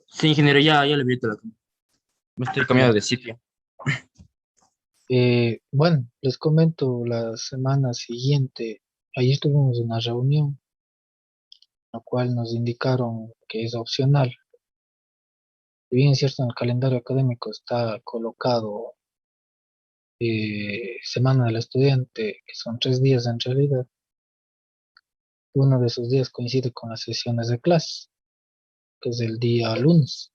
Sí, ingeniero, ya le vi la cámara. Me estoy cambiando de sitio. Bueno, les comento la semana siguiente. Ayer tuvimos una reunión, la cual nos indicaron que es opcional. Si bien es cierto, en el calendario académico está colocado Semana del Estudiante, que son 3 días en realidad, uno de esos días coincide con las sesiones de clase, que es el día lunes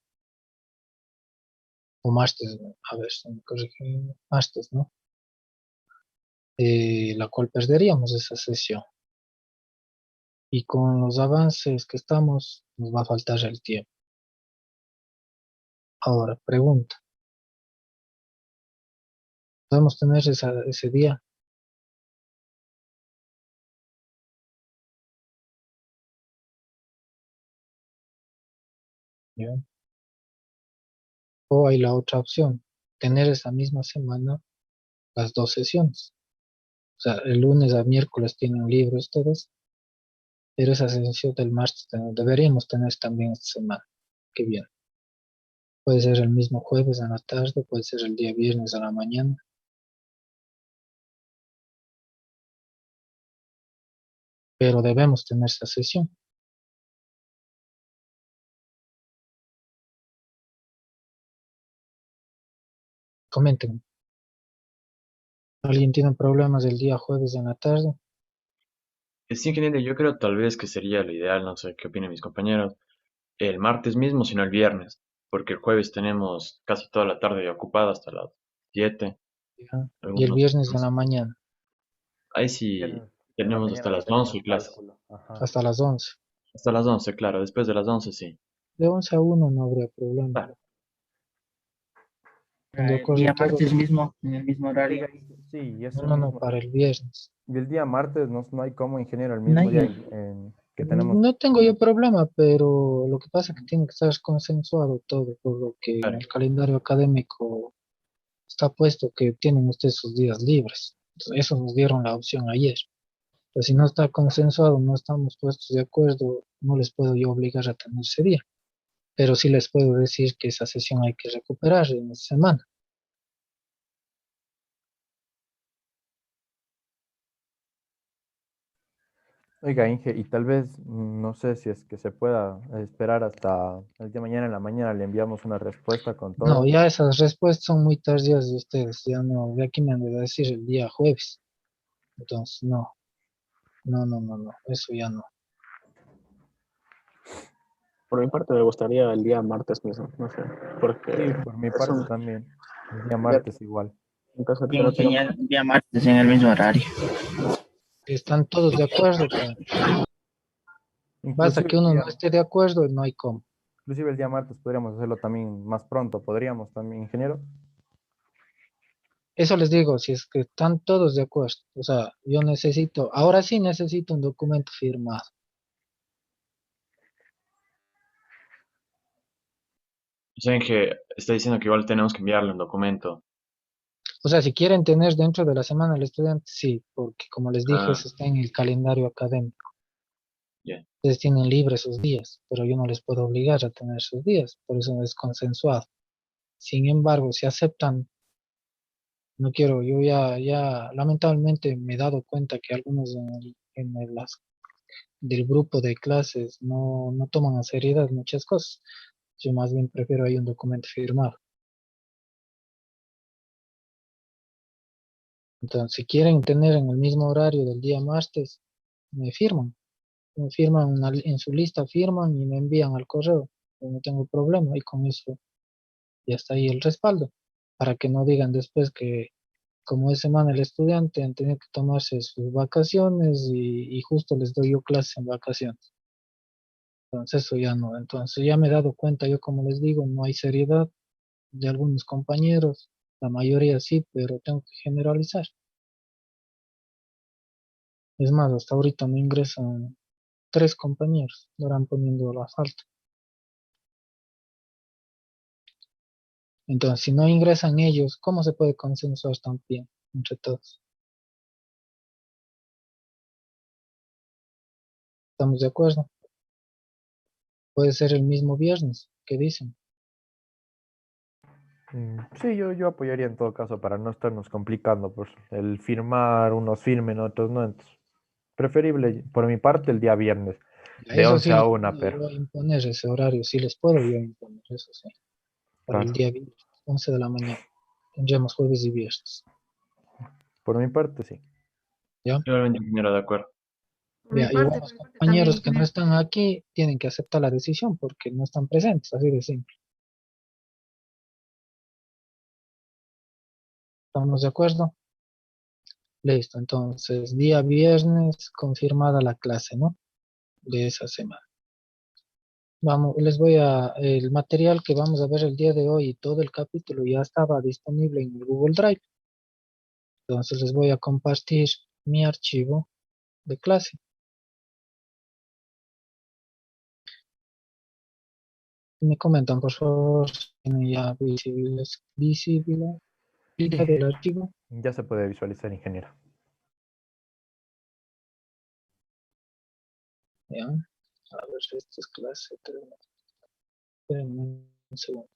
o martes, ¿no? A ver, si me corrigen, martes, ¿no? La cual perderíamos esa sesión. Y con los avances que estamos, nos va a faltar el tiempo. Ahora, pregunta, ¿podemos tener ese día? ¿Ya? O hay la otra opción, tener esa misma semana las dos sesiones. O sea, el lunes a miércoles tienen libre ustedes, pero esa sesión del martes deberíamos tener también esta semana que viene. Puede ser el mismo jueves en la tarde, puede ser el día viernes a la mañana, pero debemos tener esa sesión. Coméntenme. ¿Alguien tiene problemas el día jueves en la tarde? Sí, ingeniero, yo creo tal vez que sería lo ideal, no sé qué opinan mis compañeros, el martes mismo, sino el viernes, porque el jueves tenemos casi toda la tarde ocupada hasta las 7, ¿Ya? Y el algunos, viernes en la mañana, ahí sí Viernes en la tenemos hasta mañana no las 11 tenemos y clases, cálculo. Ajá. hasta las 11. hasta las 11, claro, después de las 11 sí. De 11 a 1 no habría problema. Claro. ¿Están de El acuerdo día todos? martes mismo, en el mismo horario. Sí, y No, eso no, no, mismo. para el viernes. Y el día martes no hay como ingeniero, el No mismo día hay- que tenemos. No tengo yo problema, pero lo que pasa es que tiene que estar consensuado todo, por lo que en Claro. el calendario académico está puesto que tienen ustedes sus días libres. Entonces, eso nos dieron la opción ayer. Pero si no está consensuado, no estamos puestos de acuerdo, no les puedo yo obligar a tener ese día. Pero sí les puedo decir que esa sesión hay que recuperar en esta semana. Oiga, Inge, y tal vez, no sé si es que se pueda esperar hasta el día de mañana en la mañana, le enviamos una respuesta con No, todo. ya esas respuestas son muy tardías de ustedes. Ya no, de aquí me han de decir el día jueves. Entonces, no, no, no, no, no, eso ya no. Por mi parte me gustaría el día martes mismo, no sé, Sí, porque por mi es parte un, también. El día ya martes igual. en caso de que Bien, no tengamos, ingeniero, el día martes en el mismo horario. Están todos de acuerdo, pues. Basta Inclusive que el uno no día, esté de acuerdo, no hay cómo. inclusive el día martes podríamos hacerlo también más pronto, podríamos también, ingeniero. Eso les digo, si es que están todos de acuerdo. O sea, yo necesito, ahora sí necesito un documento firmado. O sea, que está diciendo que igual tenemos que enviarle un documento. O sea, si quieren tener dentro de la semana del estudiante, sí, porque como les dije, Ah, eso está en el calendario académico. ya. Ustedes tienen libres sus días, pero yo no les puedo obligar a tener sus días, por eso es consensuado. Sin embargo, si aceptan, no quiero, yo ya lamentablemente me he dado cuenta que algunos del grupo de clases no toman a seriedad muchas cosas. Yo más bien prefiero ahí un documento firmado. Entonces, si quieren tener en el mismo horario del día martes, me firman. Me firman en su lista, firman y me envían al correo. Yo no tengo problema y con eso ya está ahí el respaldo. Para que no digan después que como es semana el estudiante han tenido que tomarse sus vacaciones y justo les doy yo clases en vacaciones. Entonces eso ya no. Entonces ya me he dado cuenta, yo como les digo, no hay seriedad de algunos compañeros. La mayoría sí, pero tengo que generalizar. Es más, hasta ahorita me ingresan 3 compañeros, me van poniendo la falta. Entonces, si no ingresan ellos, ¿cómo se puede consensuar también entre todos? ¿Estamos de acuerdo? Puede ser el mismo viernes. ¿Qué dicen? Sí, yo apoyaría en todo caso para no estarnos complicando, pues el firmar, unos firmen, otros no. Entonces, preferible por mi parte el día viernes, Ya, de eso 11 sí a les 1, puedo pero yo imponer ese horario, sí les puedo yo imponer, eso sí, para el claro, día viernes, 11 de la mañana. Tendremos jueves y viernes, por mi parte sí. ¿ya? Igualmente, ingeniero, de acuerdo. Por mi Igual parte los también, compañeros que no están aquí tienen que aceptar la decisión porque no están presentes, así de simple. ¿Estamos de acuerdo? Listo, entonces, día viernes confirmada la clase, ¿no? De esa semana. Vamos, el material que vamos a ver el día de hoy y todo el capítulo ya estaba disponible en el Google Drive. Entonces les voy a compartir mi archivo de clase. Me comentan, por favor, si tienen ya visibilidad del archivo. Ya se puede visualizar, ingeniero. Ya. A ver, esta es clase 3. Espérenme un segundo.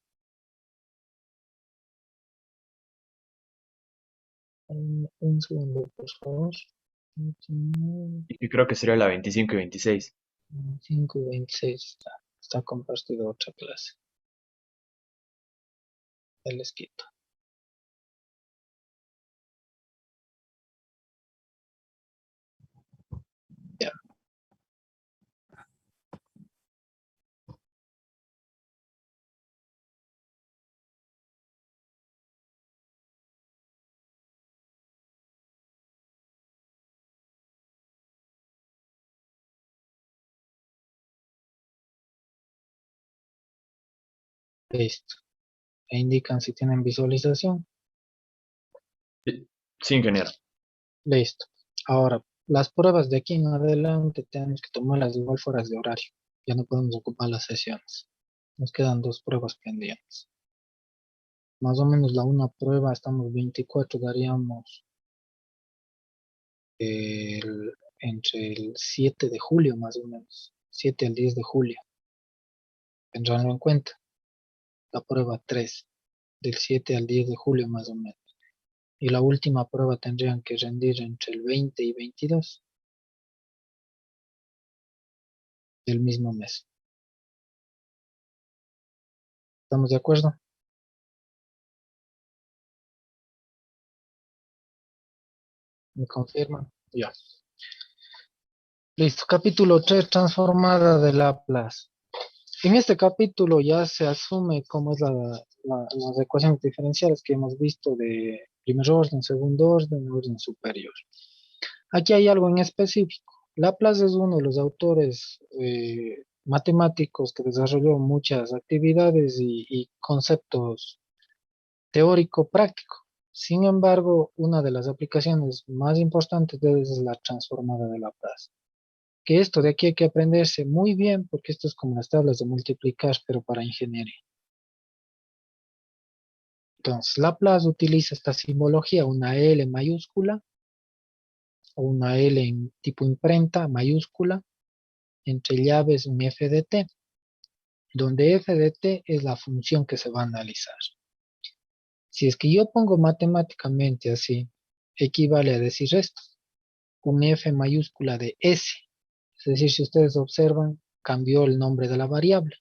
Un segundo, por favor. Y creo que sería la 25 y 26. 5 y 26 está compartido otra clase. Ya les quito. Ya, listo. E indican si tienen visualización. Sí, sí, ingeniero. Listo. Ahora, las pruebas de aquí en adelante tenemos que tomarlas igual fuera de horario. Ya no podemos ocupar las sesiones. Nos quedan 2 pruebas pendientes. Más o menos una prueba, estamos 24, daríamos entre el 7 de julio más o menos. 7 al 10 de julio. Tendránlo en cuenta. La prueba 3, del 7 al 10 de julio más o menos. Y la última prueba tendrían que rendir entre el 20 y 22 del mismo mes. ¿Estamos de acuerdo? ¿Me confirman? Ya. Listo. Capítulo 3, transformada de Laplace. En este capítulo ya se asume cómo es las ecuaciones diferenciales que hemos visto de primer orden, segundo orden, orden superior. Aquí hay algo en específico. Laplace es uno de los autores matemáticos que desarrolló muchas actividades y conceptos teórico-práctico. Sin embargo, una de las aplicaciones más importantes de él es la transformada de Laplace. Que esto de aquí hay que aprenderse muy bien porque esto es como las tablas de multiplicar, pero para ingeniería. Entonces, Laplace utiliza esta simbología, una L mayúscula o una L en tipo imprenta mayúscula, entre llaves un f de t, donde f de t es la función que se va a analizar. Si es que yo pongo matemáticamente así, equivale a decir esto, un f mayúscula de s. Es decir, si ustedes observan, cambió el nombre de la variable.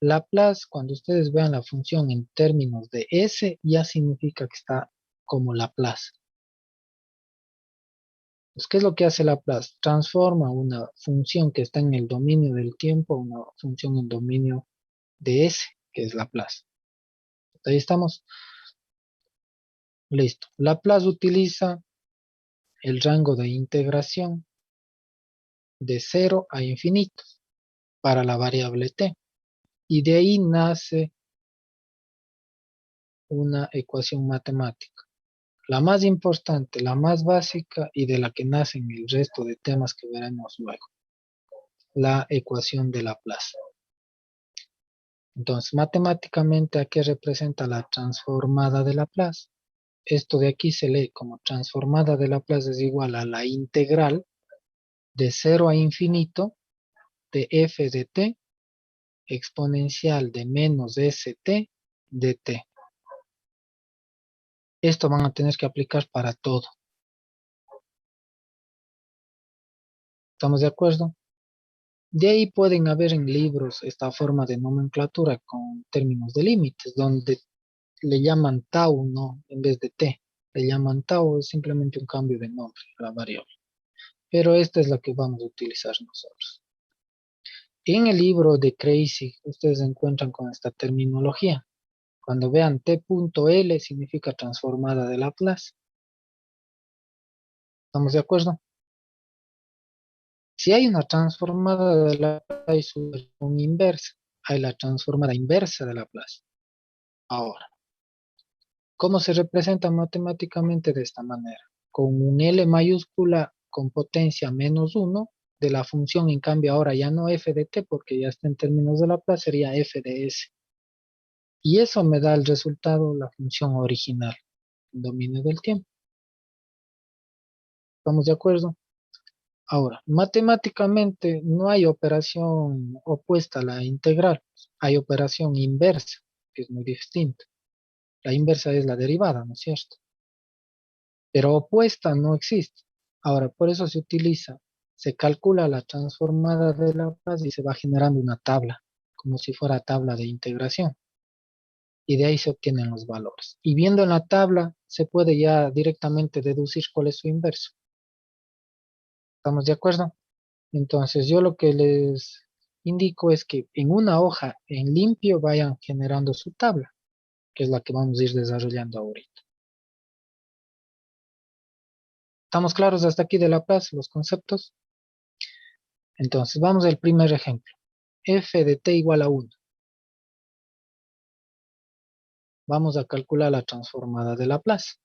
Laplace, cuando ustedes vean la función en términos de s, ya significa que está como Laplace. Entonces, ¿qué es lo que hace Laplace? Transforma una función que está en el dominio del tiempo a una función en dominio de s, que es Laplace. Ahí estamos. Listo. Laplace utiliza el rango de integración de 0 a infinito para la variable t. Y de ahí nace una ecuación matemática. La más importante, la más básica y de la que nacen el resto de temas que veremos luego. La ecuación de Laplace. Entonces, matemáticamente, ¿a qué representa la transformada de Laplace? Esto de aquí se lee como transformada de Laplace es igual a la integral de 0 a infinito de f de t exponencial de menos st de t. Esto van a tener que aplicar para todo. ¿Estamos de acuerdo? De ahí pueden haber en libros esta forma de nomenclatura con términos de límites, donde le llaman tau, ¿no? En vez de t. Le llaman tau, es simplemente un cambio de nombre a la variable. Pero esta es la que vamos a utilizar nosotros. En el libro de Crazy, ustedes se encuentran con esta terminología. Cuando vean t.l significa transformada de Laplace. ¿Estamos de acuerdo? Si hay una transformada de Laplace, hay su versión inversa. Hay la transformada inversa de Laplace. Ahora, ¿cómo se representa matemáticamente de esta manera? Con un L mayúscula con potencia -1 de la función, en cambio ahora ya no f de t porque ya está en términos de Laplace, sería f de s. Y eso me da el resultado, la función original, el dominio del tiempo. ¿Estamos de acuerdo? Ahora, matemáticamente no hay operación opuesta a la integral, hay operación inversa, que es muy distinta. La inversa es la derivada, ¿no es cierto? Pero opuesta no existe. Ahora, por eso se utiliza, se calcula la transformada de Laplace y se va generando una tabla, como si fuera tabla de integración. Y de ahí se obtienen los valores. Y viendo en la tabla, se puede ya directamente deducir cuál es su inverso. ¿Estamos de acuerdo? Entonces, yo lo que les indico es que en una hoja en limpio vayan generando su tabla, que es la que vamos a ir desarrollando ahorita. ¿Estamos claros hasta aquí de Laplace, los conceptos? Entonces, vamos al primer ejemplo. F de t igual a 1. Vamos a calcular la transformada de Laplace.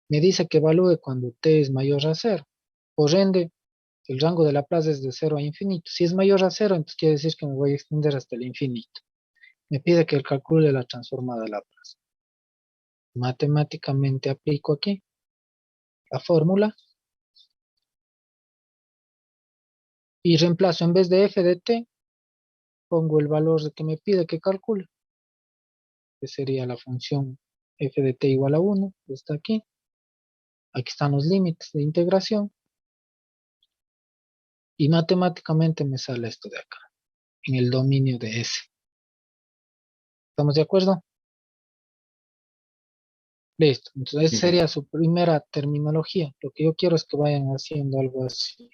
Me dice que evalúe cuando t es mayor a 0. Por ende, el rango de Laplace es de 0 a infinito. Si es mayor a 0, entonces quiere decir que me voy a extender hasta el infinito. Me pide que calcule la transformada de Laplace. Matemáticamente aplico aquí la fórmula y reemplazo en vez de f de t, pongo el valor que me pide que calcule, que sería la función f de t igual a 1, que está aquí. Aquí están los límites de integración. Y matemáticamente me sale esto de acá, en el dominio de S. ¿Estamos de acuerdo? Listo. Entonces, esa Sí, sería su primera terminología. Lo que yo quiero es que vayan haciendo algo así.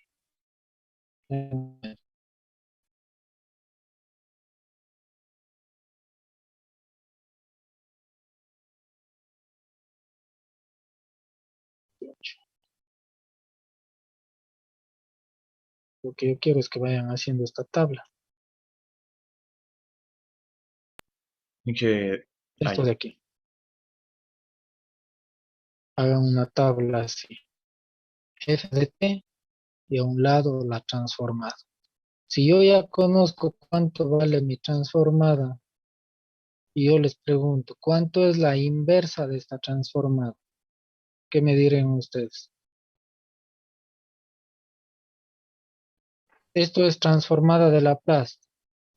Lo que yo quiero es que vayan haciendo esta tabla. y que... Ah, Esto ya. de aquí. Hagan una tabla así. F de t y a un lado la transformada. Si yo ya conozco cuánto vale mi transformada y yo les pregunto, ¿cuánto es la inversa de esta transformada? ¿Qué me dirán ustedes? Esto es transformada de Laplace.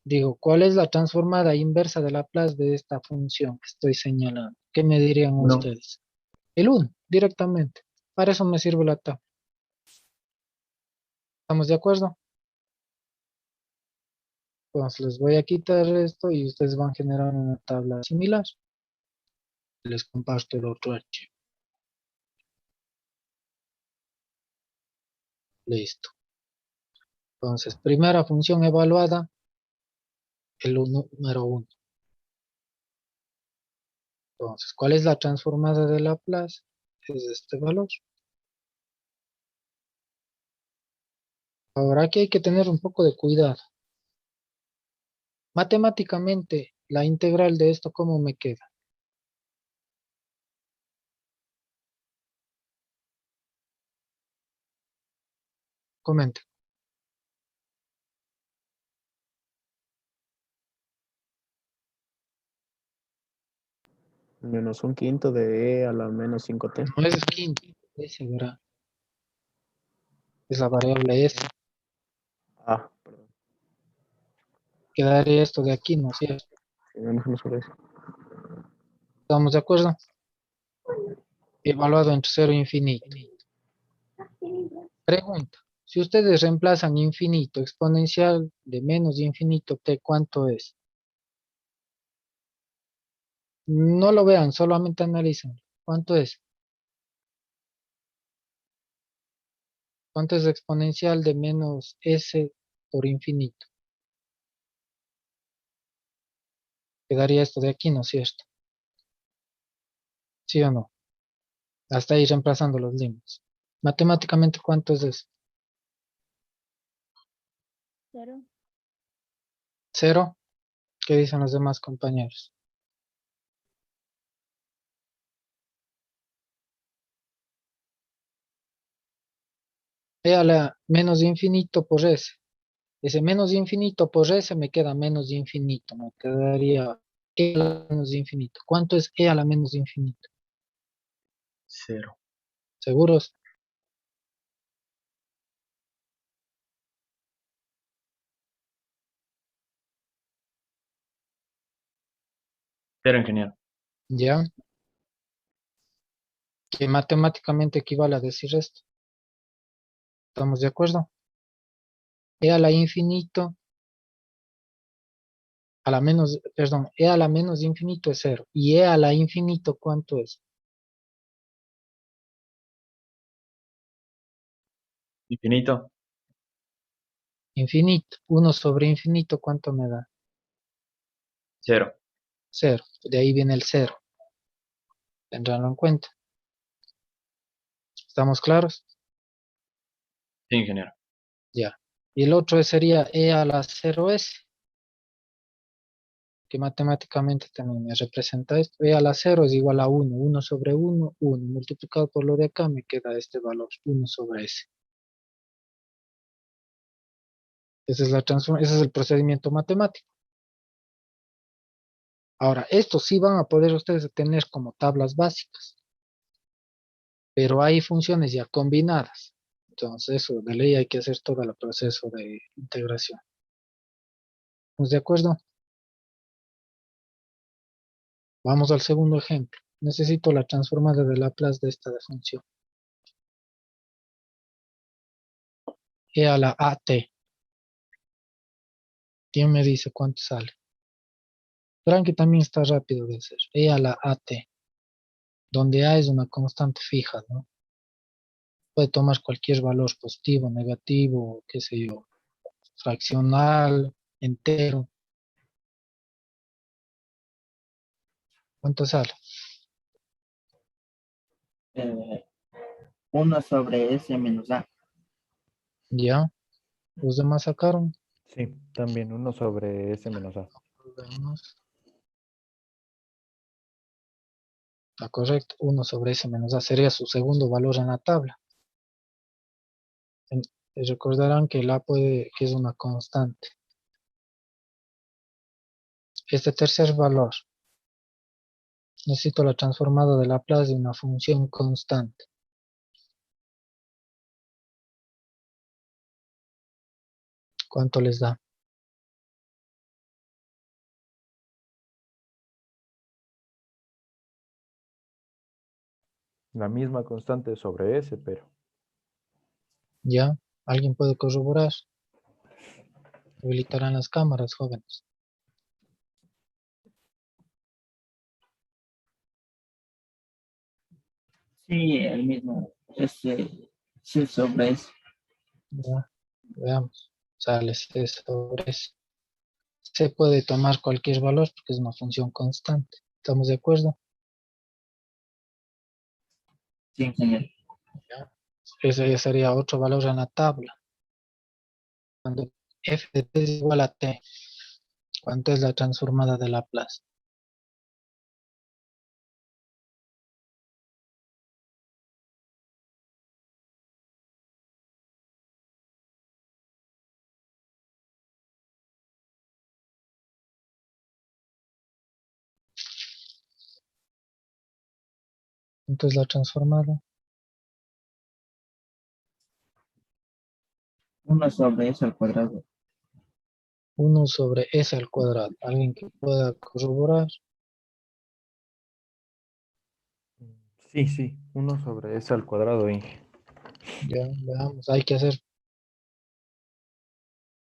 Digo, ¿cuál es la transformada inversa de Laplace de esta función que estoy señalando? ¿Qué me dirían No, ustedes? El 1, directamente. Para eso me sirve la tabla. ¿Estamos de acuerdo? Entonces les voy a quitar esto y ustedes van a generar una tabla similar. Les comparto el otro archivo. Listo. Entonces, primera función evaluada, el número 1. Entonces, ¿cuál es la transformada de Laplace? Es este valor. Ahora aquí hay que tener un poco de cuidado. Matemáticamente, la integral de esto, ¿cómo me queda? Comente. Menos un quinto de e a la menos 5t. No es quinto, ese verá. Es la variable S. Ah, perdón. Quedaría esto de aquí, ¿no es cierto? Sí, no sobre eso. ¿Estamos de acuerdo? Evaluado entre 0 e infinito. Pregunta. Si ustedes reemplazan infinito exponencial de menos infinito t, ¿cuánto es? No lo vean, solamente analicen. ¿Cuánto es? ¿Cuánto es exponencial de menos s por infinito? Quedaría esto de aquí, ¿no es cierto? ¿Sí o no? Hasta ahí reemplazando los límites. Matemáticamente, ¿cuánto es eso? Cero. ¿Cero? ¿Qué dicen los demás compañeros? E a la menos infinito por s. Ese menos infinito por s me queda menos infinito. Me quedaría e a la menos infinito. ¿Cuánto es e a la menos infinito? 0. ¿Seguros? Cero, ingeniero. ¿Ya? Que matemáticamente equivale a decir esto. ¿Estamos de acuerdo? E a la infinito, a la menos, perdón, e a la menos infinito es 0. ¿Y e a la infinito cuánto es? Infinito. Infinito. 1 sobre infinito, ¿cuánto me da? 0. 0. De ahí viene el 0. Tendránlo en cuenta. ¿Estamos claros? Sí, ingeniero. Ya. Y el otro sería e a la 0s, que matemáticamente también me representa esto. E a la 0 es igual a 1. 1 sobre 1, 1. Multiplicado por lo de acá me queda este valor, 1 sobre s. Esa es la ese es el procedimiento matemático. Ahora, estos sí van a poder ustedes tener como tablas básicas, pero hay funciones ya combinadas. Entonces, eso de ley hay que hacer todo el proceso de integración. ¿Estamos de acuerdo? Vamos al segundo ejemplo. Necesito la transformada de Laplace de esta función. E a la AT. ¿Quién me dice cuánto sale? Verán que también está rápido de hacer. E a la AT, donde A es una constante fija, ¿no? Puede tomar cualquier valor positivo, negativo, qué sé yo, fraccional, entero. ¿Cuánto sale? 1 sobre S menos A. ¿Ya? ¿Los demás sacaron? Sí, también 1 sobre S menos A. Veamos. Está correcto. 1 sobre S menos A sería su segundo valor en la tabla. Recordarán que el A que es una constante. Este tercer valor, necesito la transformada de Laplace de una función constante. ¿Cuánto les da? La misma constante sobre S, pero ¿Ya? ¿Alguien puede corroborar? Habilitarán las cámaras, jóvenes. Sí, el mismo. C sobre S. Ya, veamos. Sale C sobre S. Se puede tomar cualquier valor porque es una función constante. ¿Estamos de acuerdo? Sí, ingeniero. Ese ya sería otro valor en la tabla. Cuando f de t es igual a t, ¿cuánto es la transformada de Laplace? ¿Cuánto es la transformada? 1 sobre S al cuadrado. 1 sobre S al cuadrado. ¿Alguien que pueda corroborar? Sí, sí, 1 sobre S al cuadrado, Inge. Ya, veamos. Hay que hacer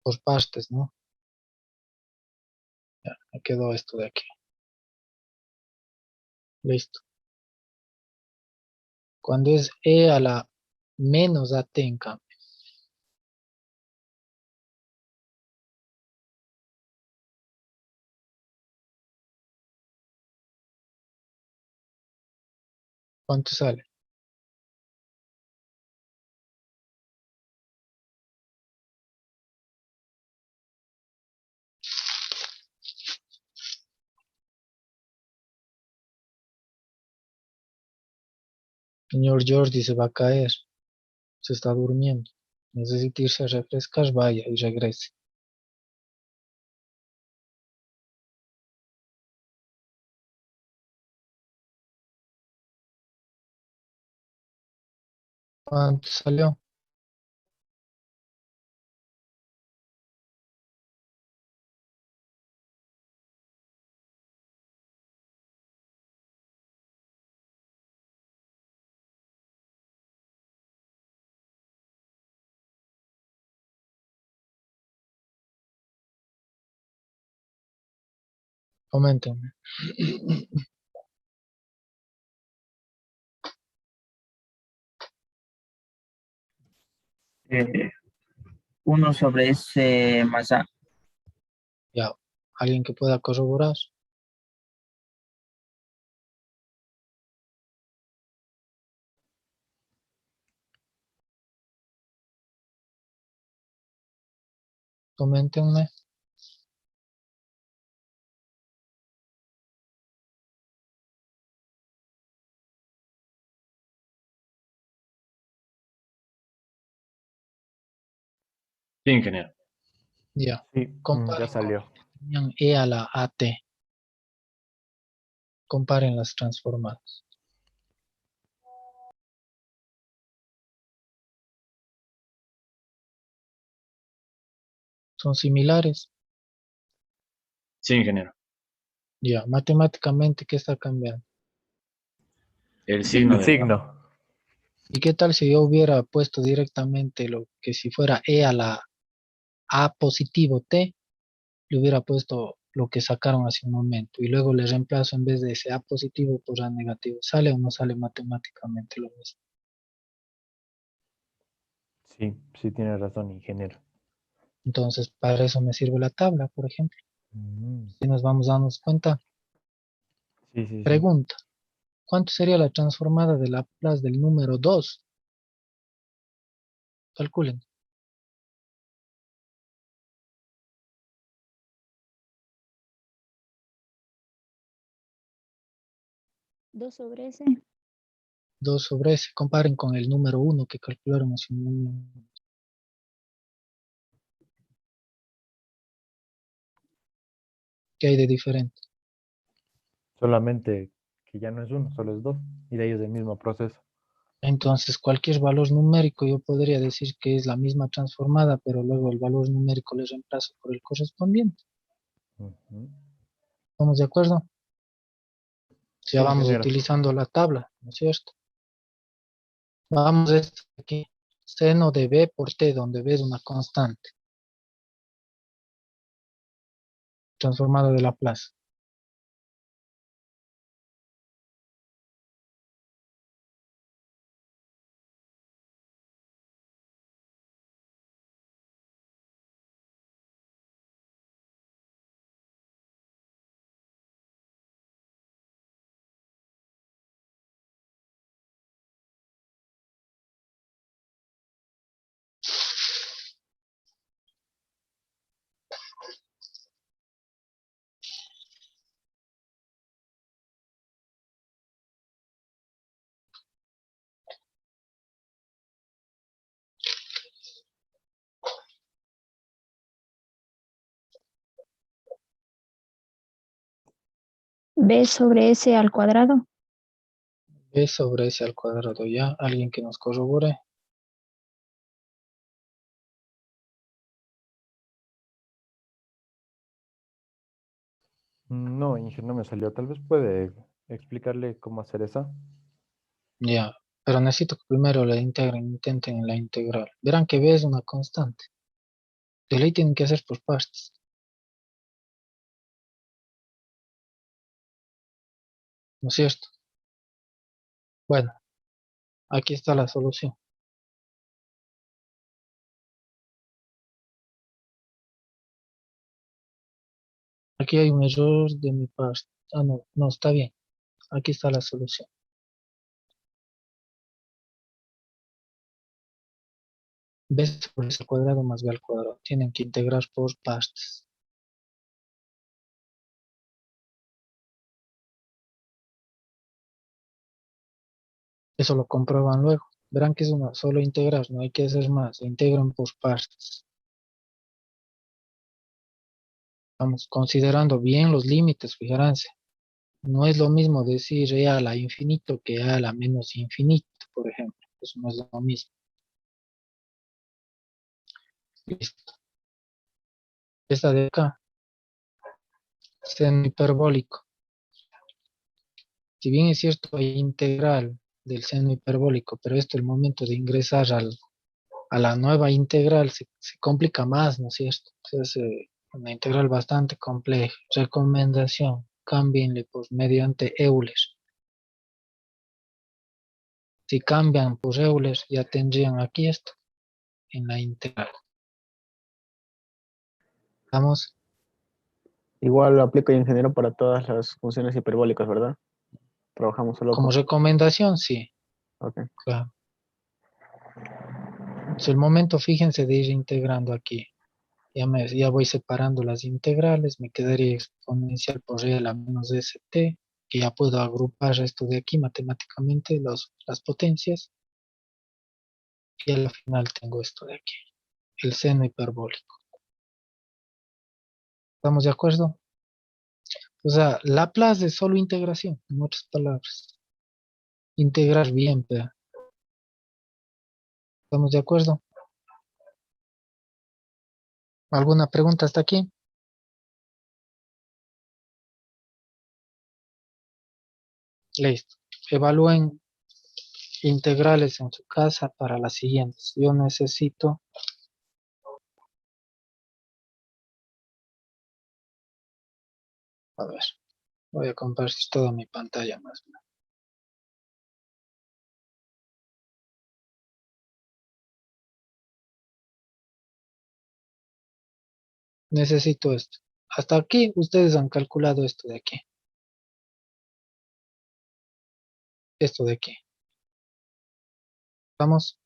por partes, ¿no? Ya, me quedó esto de aquí. Listo. Cuando es E a la menos AT en cambio. ¿Cuánto sale? Señor Jordi se va a caer. Se está durmiendo. Necesita irse a refrescar, vaya y regrese. ¿Cuánto salió? Coméntenme. Eh, 1 sobre S más A. Ya. ¿Alguien que pueda corroborar? Coméntenme. Sí, ingeniero. Ya. Sí, ya Comparen con salió. lo que tenían E a la AT. Comparen las transformadas. ¿Son similares? Sí, ingeniero. Ya. Matemáticamente, ¿qué está cambiando? El signo El del signo. ¿Y qué tal si yo hubiera puesto directamente lo que si fuera E a la A positivo T, le hubiera puesto lo que sacaron hace un momento y luego le reemplazo en vez de ese A positivo por A negativo? ¿Sale o no sale matemáticamente lo mismo? Sí, sí tiene razón, ingeniero. Entonces, para eso me sirve la tabla, por ejemplo. Mm, Si nos vamos dando cuenta, sí, sí, sí. pregunta, ¿cuánto sería la transformada de Laplace del número 2? Calculen. 2 sobre S. 2 sobre S. Comparen con el número 1 que calcularon hace un momento. ¿Qué hay de diferente? Solamente que ya no es 1, solo es 2. Y de ahí es el mismo proceso. Entonces, cualquier valor numérico yo podría decir que es la misma transformada, pero luego el valor numérico le reemplazo por el correspondiente. Ujú. ¿Estamos de acuerdo? Sí, Ya vamos ingeniero. utilizando la tabla, ¿no es cierto? Vamos a esto aquí. Seno de B por T, donde B es una constante. Transformada de Laplace. B sobre S al cuadrado. B sobre S al cuadrado. ¿Ya? ¿Alguien que nos corrobore? No, Inge, no me salió. Tal vez puede explicarle cómo hacer eso. Ya, pero necesito que primero la integren, intenten la integral. Verán que B es una constante. De ley tienen que hacer por partes. ¿No es cierto? Bueno, aquí está la solución. Aquí hay un error de mi parte. Ah, no, no, está bien. Aquí está la solución. B sobre C al cuadrado más B al cuadrado. Tienen que integrar por partes. Eso lo comprueban luego. Verán que es una solo integrar, no hay que hacer más. Integran por partes. Vamos considerando bien los límites, fíjense. No es lo mismo decir E a la infinito que E a la menos infinito, por ejemplo. Eso no es lo mismo. Listo. Esta de acá, seno hiperbólico. Si bien es cierto, hay integral del seno hiperbólico, pero esto el momento de ingresar a la nueva integral se complica más, ¿no es cierto? Se hace una integral bastante compleja. Recomendación, cámbienle pues mediante Euler. Si cambian por Euler, ya tendrían aquí esto en la integral. Vamos, Igual lo aplica ingeniero para todas las funciones hiperbólicas, ¿verdad? Trabajamos solo como con... recomendación, sí, Ok. claro. Es el momento, fíjense, de ir integrando aquí. Ya voy separando las integrales, me quedaría exponencial por E a la menos st, que ya puedo agrupar esto de aquí matemáticamente, las potencias, y al final tengo esto de aquí, el seno hiperbólico. ¿Estamos de acuerdo? O sea, Laplace es solo integración, en otras palabras. Integrar bien, pero ¿estamos de acuerdo? ¿Alguna pregunta hasta aquí? Listo. Evalúen integrales en su casa para las siguientes. Yo necesito, a ver, voy a compartir toda mi pantalla más. Necesito esto. Hasta aquí ustedes han calculado esto de aquí. Esto de aquí. Vamos.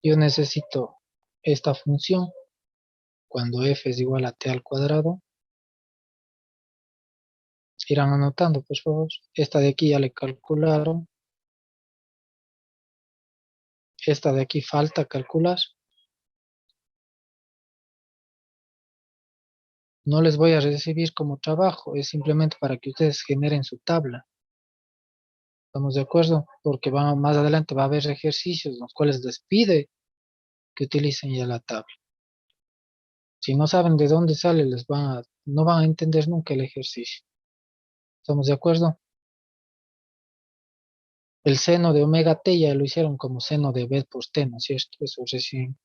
Yo necesito esta función cuando f es igual a t al cuadrado. Irán anotando, por favor. Esta de aquí ya le calcularon. Esta de aquí falta calcular. No les voy a recibir como trabajo, es simplemente para que ustedes generen su tabla. ¿Estamos de acuerdo? Porque más adelante va a haber ejercicios en los cuales les pide que utilicen ya la tabla. Si no saben de dónde sale, no van a entender nunca el ejercicio. ¿Estamos de acuerdo? El seno de omega t ya lo hicieron como seno de b por t, ¿no es cierto? Eso recién.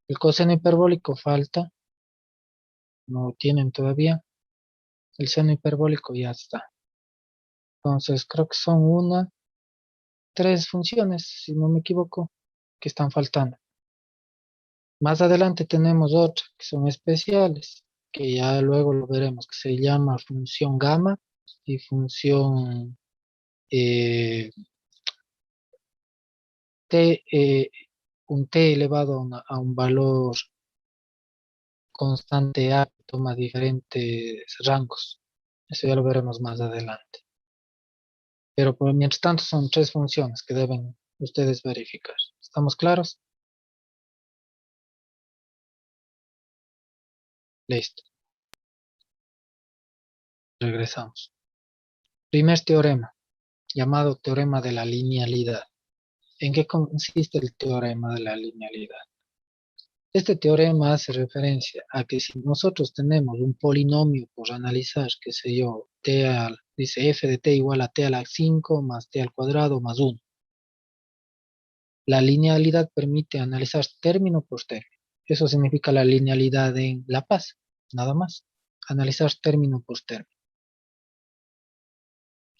El coseno hiperbólico falta, no lo tienen todavía. El seno hiperbólico ya está. Entonces creo que son tres funciones, si no me equivoco, que están faltando. Más adelante tenemos otras que son especiales, que ya luego lo veremos, que se llama función gamma y función t, un t elevado a un valor constante a que toma diferentes rangos. Eso ya lo veremos más adelante. Pero mientras tanto son tres funciones que deben ustedes verificar. ¿Estamos claros? Listo. Regresamos. Primer teorema, llamado teorema de la linealidad. ¿En qué consiste el teorema de la linealidad? Este teorema hace referencia a que si nosotros tenemos un polinomio por analizar, qué sé yo, dice f de t igual a t a la 5 más t al cuadrado más 1. La linealidad permite analizar término por término. Eso significa la linealidad en La Paz, nada más. Analizar término por término.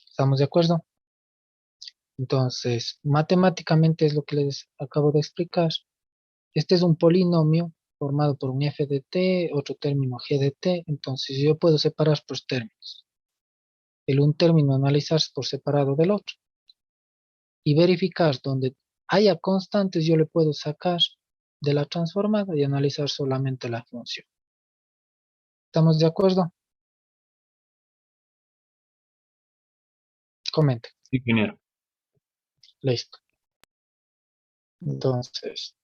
¿Estamos de acuerdo? Entonces, matemáticamente es lo que les acabo de explicar. Este es un polinomio formado por un f de t, otro término g de t. Entonces, yo puedo separar por términos. El un término analizar por separado del otro. Y verificar donde haya constantes, yo le puedo sacar de la transformada y analizar solamente la función. ¿Estamos de acuerdo? Comenten. Sí, ingeniero. Listo. Entonces,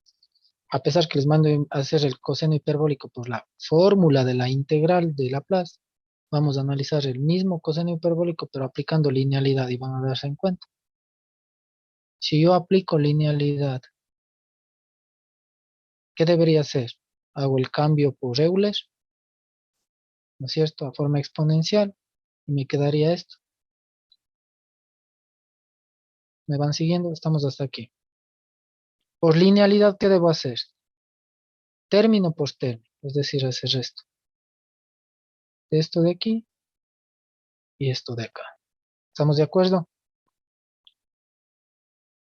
a pesar que les mando a hacer el coseno hiperbólico por la fórmula de la integral de Laplace, vamos a analizar el mismo coseno hiperbólico, pero aplicando linealidad y van a darse en cuenta. Si yo aplico linealidad, ¿qué debería hacer? Hago el cambio por Euler, ¿no es cierto? A forma exponencial, y me quedaría esto. ¿Me van siguiendo? Estamos hasta aquí. Por linealidad, ¿qué debo hacer? Término por término, es decir, hacer esto. Esto de aquí y esto de acá. ¿Estamos de acuerdo?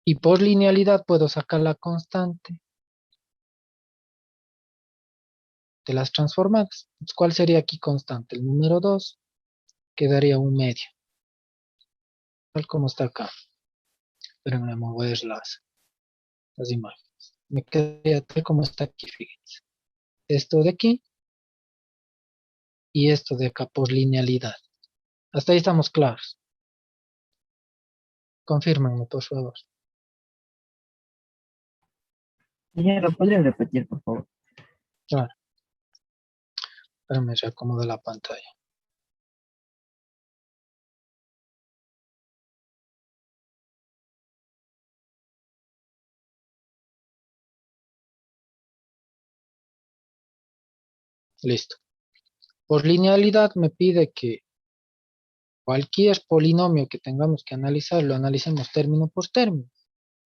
Y por linealidad puedo sacar la constante de las transformadas. ¿Cuál sería aquí constante? El número 2 quedaría un medio. Tal como está acá. Espérenme mover las imágenes. Me quedaría tal como está aquí, fíjense. Esto de aquí y esto de acá por linealidad. Hasta ahí estamos claros. Confírmenme, por favor. Ingeniero, ¿podría repetir, por favor? Claro. Espérenme, reacomodo la pantalla. Listo. Por linealidad me pide que cualquier polinomio que tengamos que analizar, lo analicemos término por término.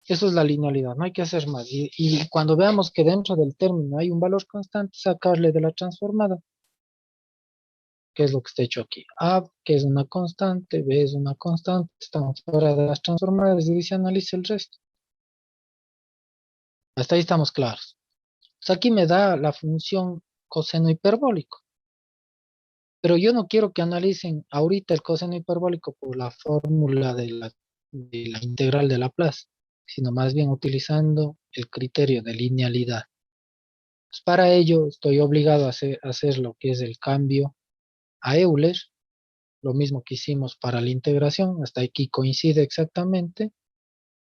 Eso es la linealidad, no hay que hacer más. Y cuando veamos que dentro del término hay un valor constante, sacarle de la transformada. ¿Qué es lo que está hecho aquí? A, que es una constante, B es una constante, estamos fuera de las transformadas y se analiza el resto. Hasta ahí estamos claros. Pues aquí me da la función coseno hiperbólico. Pero yo no quiero que analicen ahorita el coseno hiperbólico por la fórmula de la integral de Laplace, sino más bien utilizando el criterio de linealidad. Pues para ello estoy obligado a hacer lo que es el cambio a Euler, lo mismo que hicimos para la integración, hasta aquí coincide exactamente,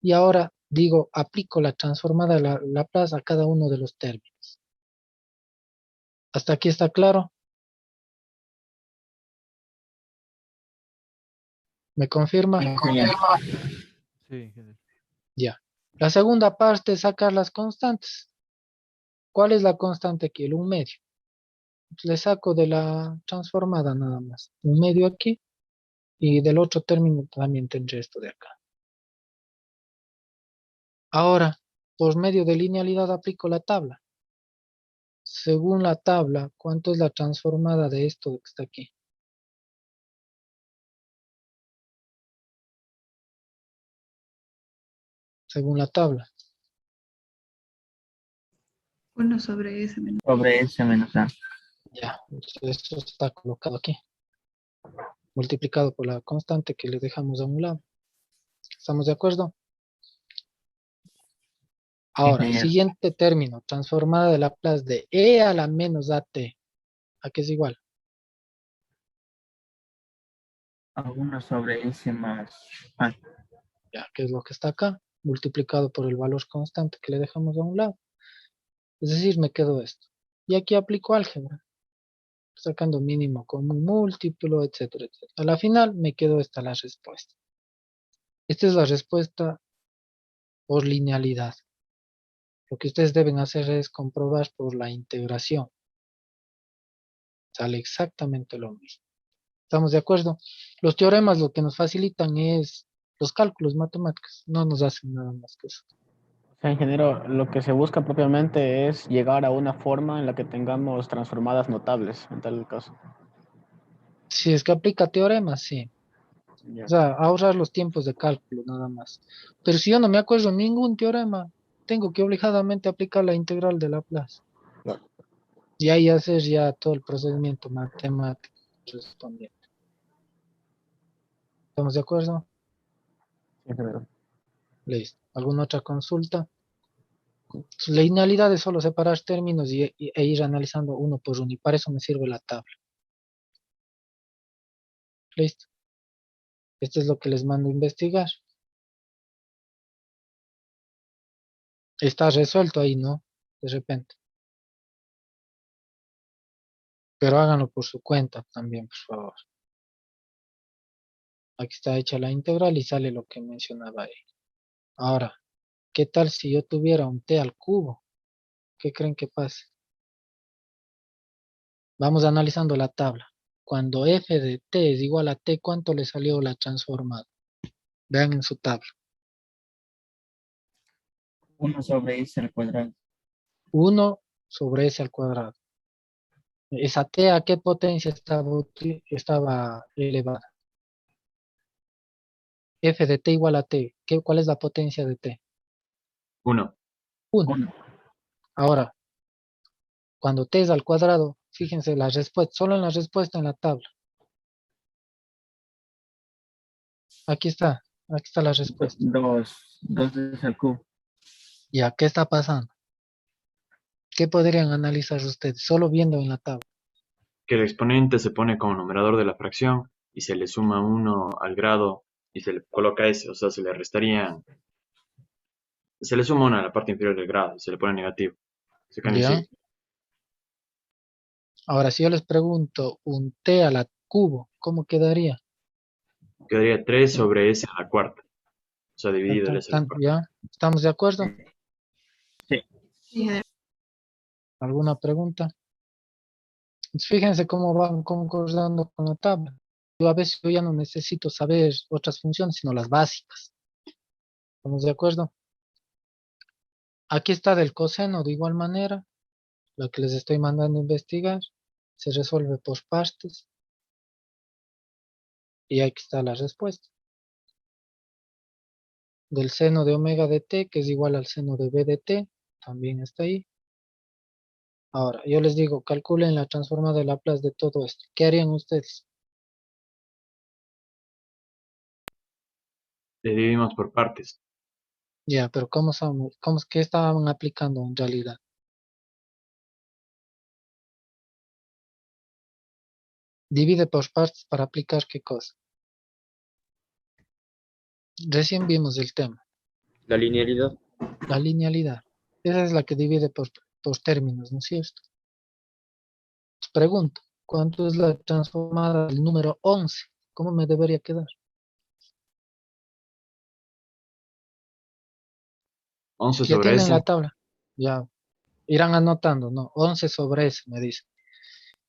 y ahora digo, aplico la transformada de Laplace a cada uno de los términos. ¿Hasta aquí está claro? ¿Me confirma? Ingeniero, Sí, ingeniero. Ya. La segunda parte es sacar las constantes. ¿Cuál es la constante aquí? El 1/2. Le saco de la transformada nada más. 1/2 aquí. Y del otro término también tendré esto de acá. Ahora, por medio de linealidad aplico la tabla. Según la tabla, ¿cuánto es la transformada de esto que está aquí? Según la tabla. 1 sobre S menos. sobre S menos A. Ya, entonces esto está colocado aquí. Multiplicado por la constante que le dejamos a un lado. ¿Estamos de acuerdo? Ahora, Ingeniero, siguiente término, transformada de Laplace de E a la menos AT. ¿A qué es igual? a 1 sobre S más A. Ya, que es lo que está acá, multiplicado por el valor constante que le dejamos a un lado. Es decir, me quedo esto. Y aquí aplico álgebra, sacando mínimo común múltiplo, etcétera, etcétera. A la final me quedo esta la respuesta. Esta es la respuesta por linealidad. Lo que ustedes deben hacer es comprobar por la integración. Sale exactamente lo mismo. ¿Estamos de acuerdo? Los teoremas lo que nos facilitan es los cálculos matemáticos. No nos hacen nada más que eso. O sea, ingeniero, lo que se busca propiamente es llegar a una forma en la que tengamos transformadas notables, en tal caso. Si es que aplica teoremas, sí. Ya. O sea, ahorrar los tiempos de cálculo nada más. Pero si yo no me acuerdo ningún teorema, tengo que obligadamente aplicar la integral de Laplace. Claro. Y ahí hacer ya todo el procedimiento matemático correspondiente. ¿Estamos de acuerdo? Sí, ingeniero. Listo. ¿Alguna otra consulta? La linealidad es solo separar términos e ir analizando uno por uno. Y para eso me sirve la tabla. Listo. Esto es lo que les mando a investigar. Está resuelto ahí, ¿no? De repente. Pero háganlo por su cuenta también, por favor. Aquí está hecha la integral y sale lo que mencionaba ahí. Ahora, ¿qué tal si yo tuviera un t al cubo? ¿Qué creen que pase? Vamos analizando la tabla. Cuando f de t es igual a t, ¿cuánto le salió la transformada? Vean en su tabla. 1 sobre s al cuadrado. 1 sobre s al cuadrado. ¿Esa t a qué potencia estaba elevada? F de t igual a t. ¿Cuál es la potencia de t? 1. 1. 1. Ahora, cuando t es al cuadrado, fíjense la respuesta, solo en la respuesta en la tabla. Aquí está la respuesta. 2 s al cubo. Ya, ¿qué está pasando? ¿Qué podrían analizar ustedes solo viendo en la tabla? Que el exponente se pone como numerador de la fracción y se le suma 1 al grado y se le coloca s, o sea, se le restarían. Se le suma 1 a la parte inferior del grado y se le pone negativo. Se cambia el Ya. signo. Ahora, si yo les pregunto un t a la cubo, ¿cómo quedaría? Quedaría 3 sobre s a la cuarta. O sea, dividido el s a la cuarta. ¿Ya? ¿Estamos de acuerdo? Sí. Ingeniero. ¿Alguna pregunta? Pues fíjense cómo van concordando con la tabla. Yo a veces yo ya no necesito saber otras funciones, sino las básicas. ¿Estamos de acuerdo? Aquí está del coseno de igual manera, lo que les estoy mandando a investigar. Se resuelve por partes. Y aquí está la respuesta. Del seno de omega de t, que es igual al seno de b de t, también está ahí. Ahora, yo les digo, calculen la transformada de Laplace de todo esto. ¿Qué harían ustedes? Le dividimos por partes. Ya, pero ¿qué estaban aplicando en realidad? Divide por partes para aplicar qué cosa. Recién vimos el tema, La linealidad. la linealidad. Esa es la que divide por términos, ¿no es cierto? Les pregunto, ¿cuánto es la transformada del número 11? ¿Cómo me debería quedar? 11 Ya sobre tienen s. la tabla. Ya irán anotando, ¿no? 11 sobre S, me dice.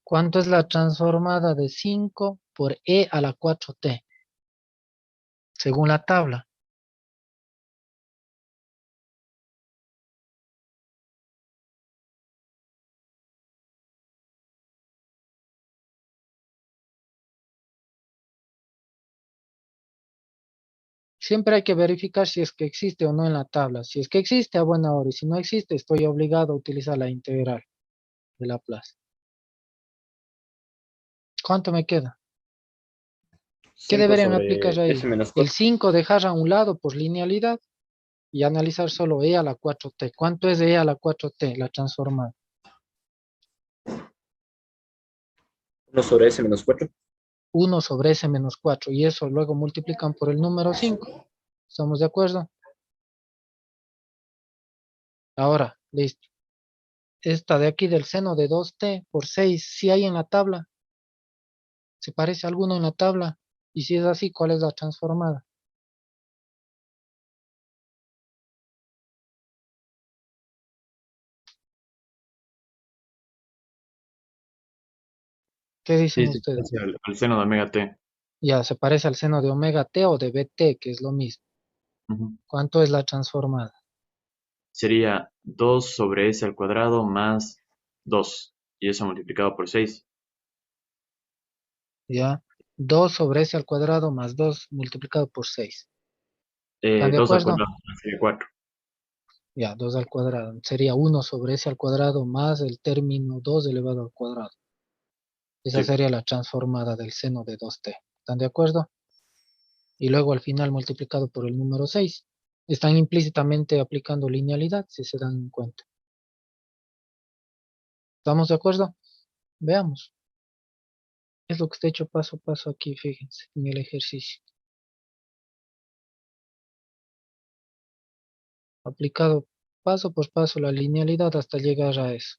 ¿Cuánto es la transformada de 5 por e a la 4t? Según la tabla. Siempre hay que verificar si es que existe o no en la tabla. Si es que existe, a buena hora. Y si no existe, estoy obligado a utilizar la integral de Laplace. ¿Cuánto me queda? ¿Qué 5 deberían aplicar sobre ahí? S menos El 4. 5 dejar a un lado por linealidad y analizar solo e a la 4t. ¿Cuánto es e a la 4t, la transformada? 1 sobre S menos 4. 1 sobre s menos 4. Y eso luego multiplican por el número 5. ¿Estamos de acuerdo? Ahora, listo. Esta de aquí del seno de 2t por 6, si hay en la tabla. ¿Se parece a alguno en la tabla? Y si es así, ¿cuál es la transformada? ¿Qué dicen Sí, se ustedes? parece al seno de omega t. Ya, se parece al seno de omega t o de bt, que es lo mismo. Ujú. ¿Cuánto es la transformada? Sería 2 sobre s al cuadrado más 2 y eso multiplicado por 6. Ya, 2 sobre s al cuadrado más 2 multiplicado por 6. ¿Están de 2 al acuerdo? cuadrado sería 4. Ya, 2 al cuadrado. Sería 1 sobre s al cuadrado más el término 2 elevado al cuadrado. Esa Sí, sería la transformada del seno de 2t. ¿Están de acuerdo? Y luego al final multiplicado por el número 6. Están implícitamente aplicando linealidad, si se dan cuenta. ¿Estamos de acuerdo? Veamos. Es lo que está hecho paso a paso aquí, fíjense, en el ejercicio. Aplicado paso por paso la linealidad hasta llegar a eso.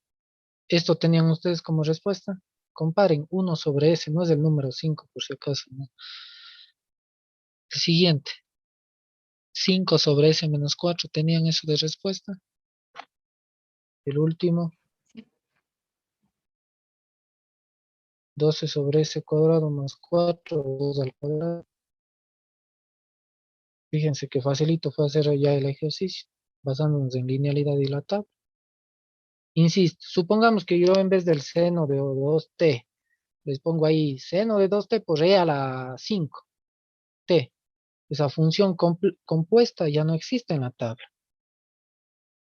¿Esto tenían ustedes como respuesta? Comparen 1 sobre s, no es el número 5 por si acaso, ¿no? El siguiente, 5 sobre s menos 4, ¿tenían eso de respuesta? El último, 12 sobre s cuadrado más 4, 2 al cuadrado. Fíjense que facilito fue hacer ya el ejercicio, basándonos en linealidad y la tabla. Insisto, supongamos que yo en vez del seno de 2t, les pongo ahí seno de 2t por e a la 5t. Esa función compuesta ya no existe en la tabla.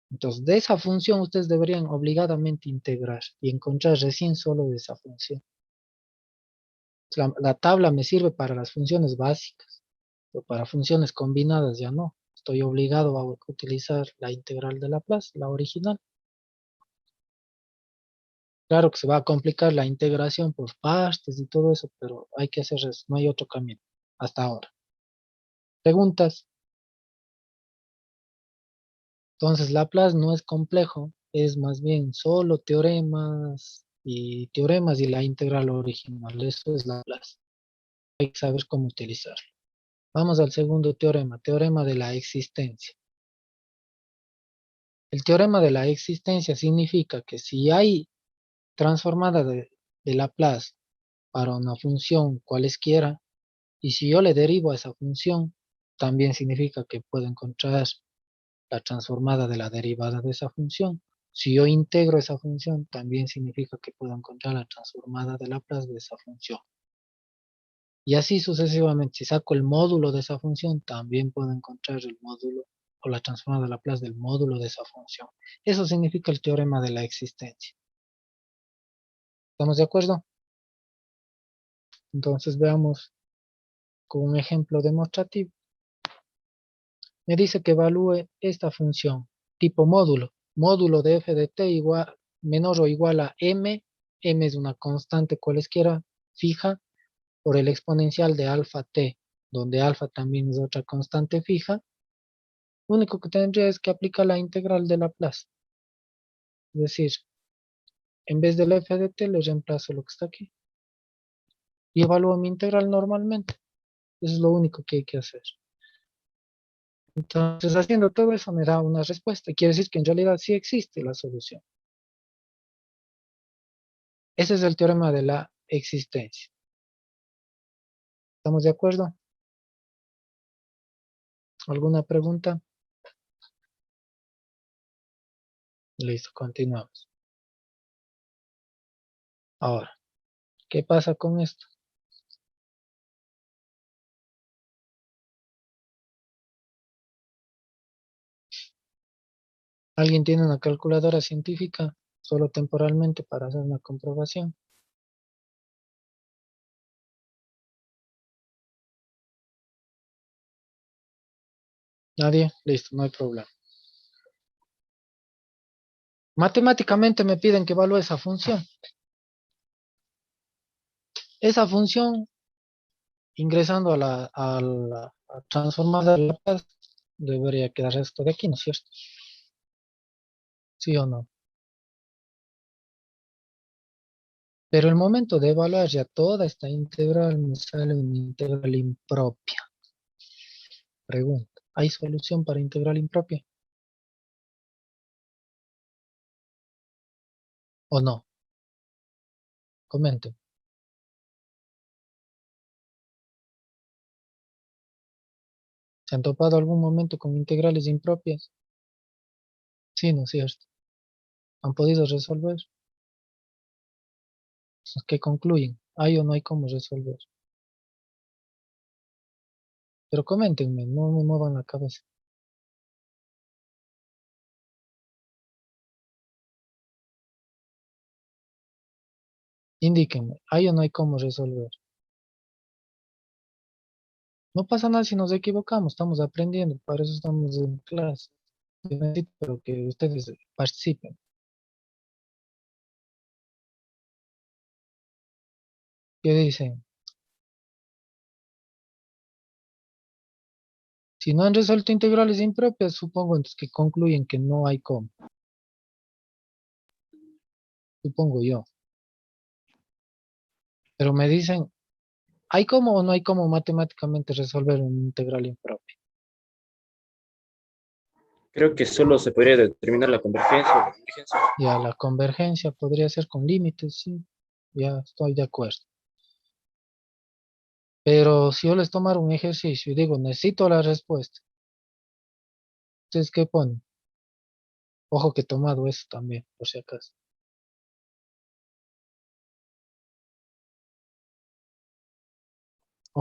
Entonces, de esa función ustedes deberían obligadamente integrar y encontrar recién solo de esa función. La tabla me sirve para las funciones básicas, pero para funciones combinadas ya no. Estoy obligado a utilizar la integral de Laplace, la original. Claro que se va a complicar la integración por partes y todo eso, pero hay que hacer eso, no hay otro camino hasta ahora. ¿Preguntas? Entonces, Laplace no es complejo, es más bien solo teoremas y la integral original. Eso es Laplace. Hay que saber cómo utilizarlo. Vamos al segundo teorema, teorema de la existencia. El teorema de la existencia significa que si hay transformada de Laplace para una función cualesquiera, y si yo le derivo a esa función, también significa que puedo encontrar la transformada de la derivada de esa función. Si yo integro esa función, también significa que puedo encontrar la transformada de Laplace de esa función. Y así sucesivamente, si saco el módulo de esa función, también puedo encontrar el módulo o la transformada de Laplace del módulo de esa función. Eso significa el teorema de la existencia. ¿Estamos de acuerdo? Entonces veamos con un ejemplo demostrativo. Me dice que evalúe esta función tipo módulo. Módulo de f de t igual, menor o igual a m. M es una constante cualesquiera fija por el exponencial de alfa t, donde alfa también es otra constante fija. Lo único que tendría es que aplicar la integral de Laplace. Es decir, en vez del f de t le reemplazo lo que está aquí. Y evalúo mi integral normalmente. Eso es lo único que hay que hacer. Entonces, haciendo todo eso me da una respuesta. Quiere decir que en realidad sí existe la solución. Ese es el teorema de la existencia. ¿Estamos de acuerdo? ¿Alguna pregunta? Listo, continuamos. Ahora, ¿qué pasa con esto? ¿Alguien tiene una calculadora científica? Solo temporalmente para hacer una comprobación. ¿Nadie? Listo, no hay problema. Matemáticamente me piden que evalúe esa función. Esa función, ingresando a transformada de Laplace, debería quedar esto de aquí, ¿no es cierto? ¿Sí o no? Pero el momento de evaluar ya toda esta integral, me sale una integral impropia. Pregunta, ¿hay solución para integral impropia? ¿O no? Comenten. ¿Se han topado algún momento con integrales impropias? Sí, ¿no es cierto? ¿Han podido resolver? Entonces, ¿qué concluyen? ¿Hay o no hay cómo resolver? Pero coméntenme, no me muevan la cabeza. Indíquenme, ¿hay o no hay cómo resolver? No pasa nada si nos equivocamos, estamos aprendiendo, para eso estamos en clase. Yo necesito pero que ustedes participen. ¿Qué dicen? Si no han resuelto integrales impropias, supongo entonces que concluyen que no hay cómo. Supongo yo. Pero me dicen, ¿hay cómo o no hay cómo matemáticamente resolver un integral impropio? Creo que solo se podría determinar la convergencia o la convergencia. Ya la convergencia podría ser con límites, sí. Ya estoy de acuerdo. Pero si yo les tomara un ejercicio y digo, necesito la respuesta, ¿ustedes qué ponen? Ojo que he tomado eso también, por si acaso.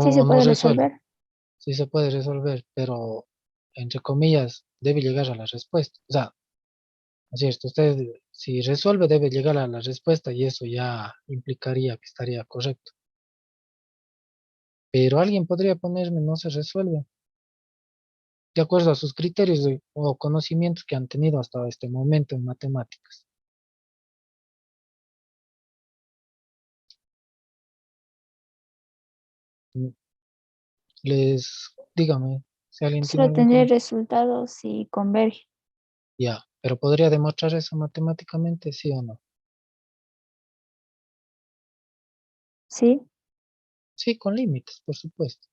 Sí se O no puede resuelve. resolver. Sí se puede resolver, pero entre comillas debe llegar a la respuesta. O sea, ¿no es cierto? Usted si resuelve debe llegar a la respuesta y eso ya implicaría que estaría correcto. Pero alguien podría ponerme no se resuelve de acuerdo a sus criterios o conocimientos que han tenido hasta este momento en matemáticas. Dígame, si alguien tiene Solo algún tendré comentario. resultados si converge. Ya, pero ¿podría demostrar eso matemáticamente, sí o no? ¿Sí? Sí, con límites, por supuesto.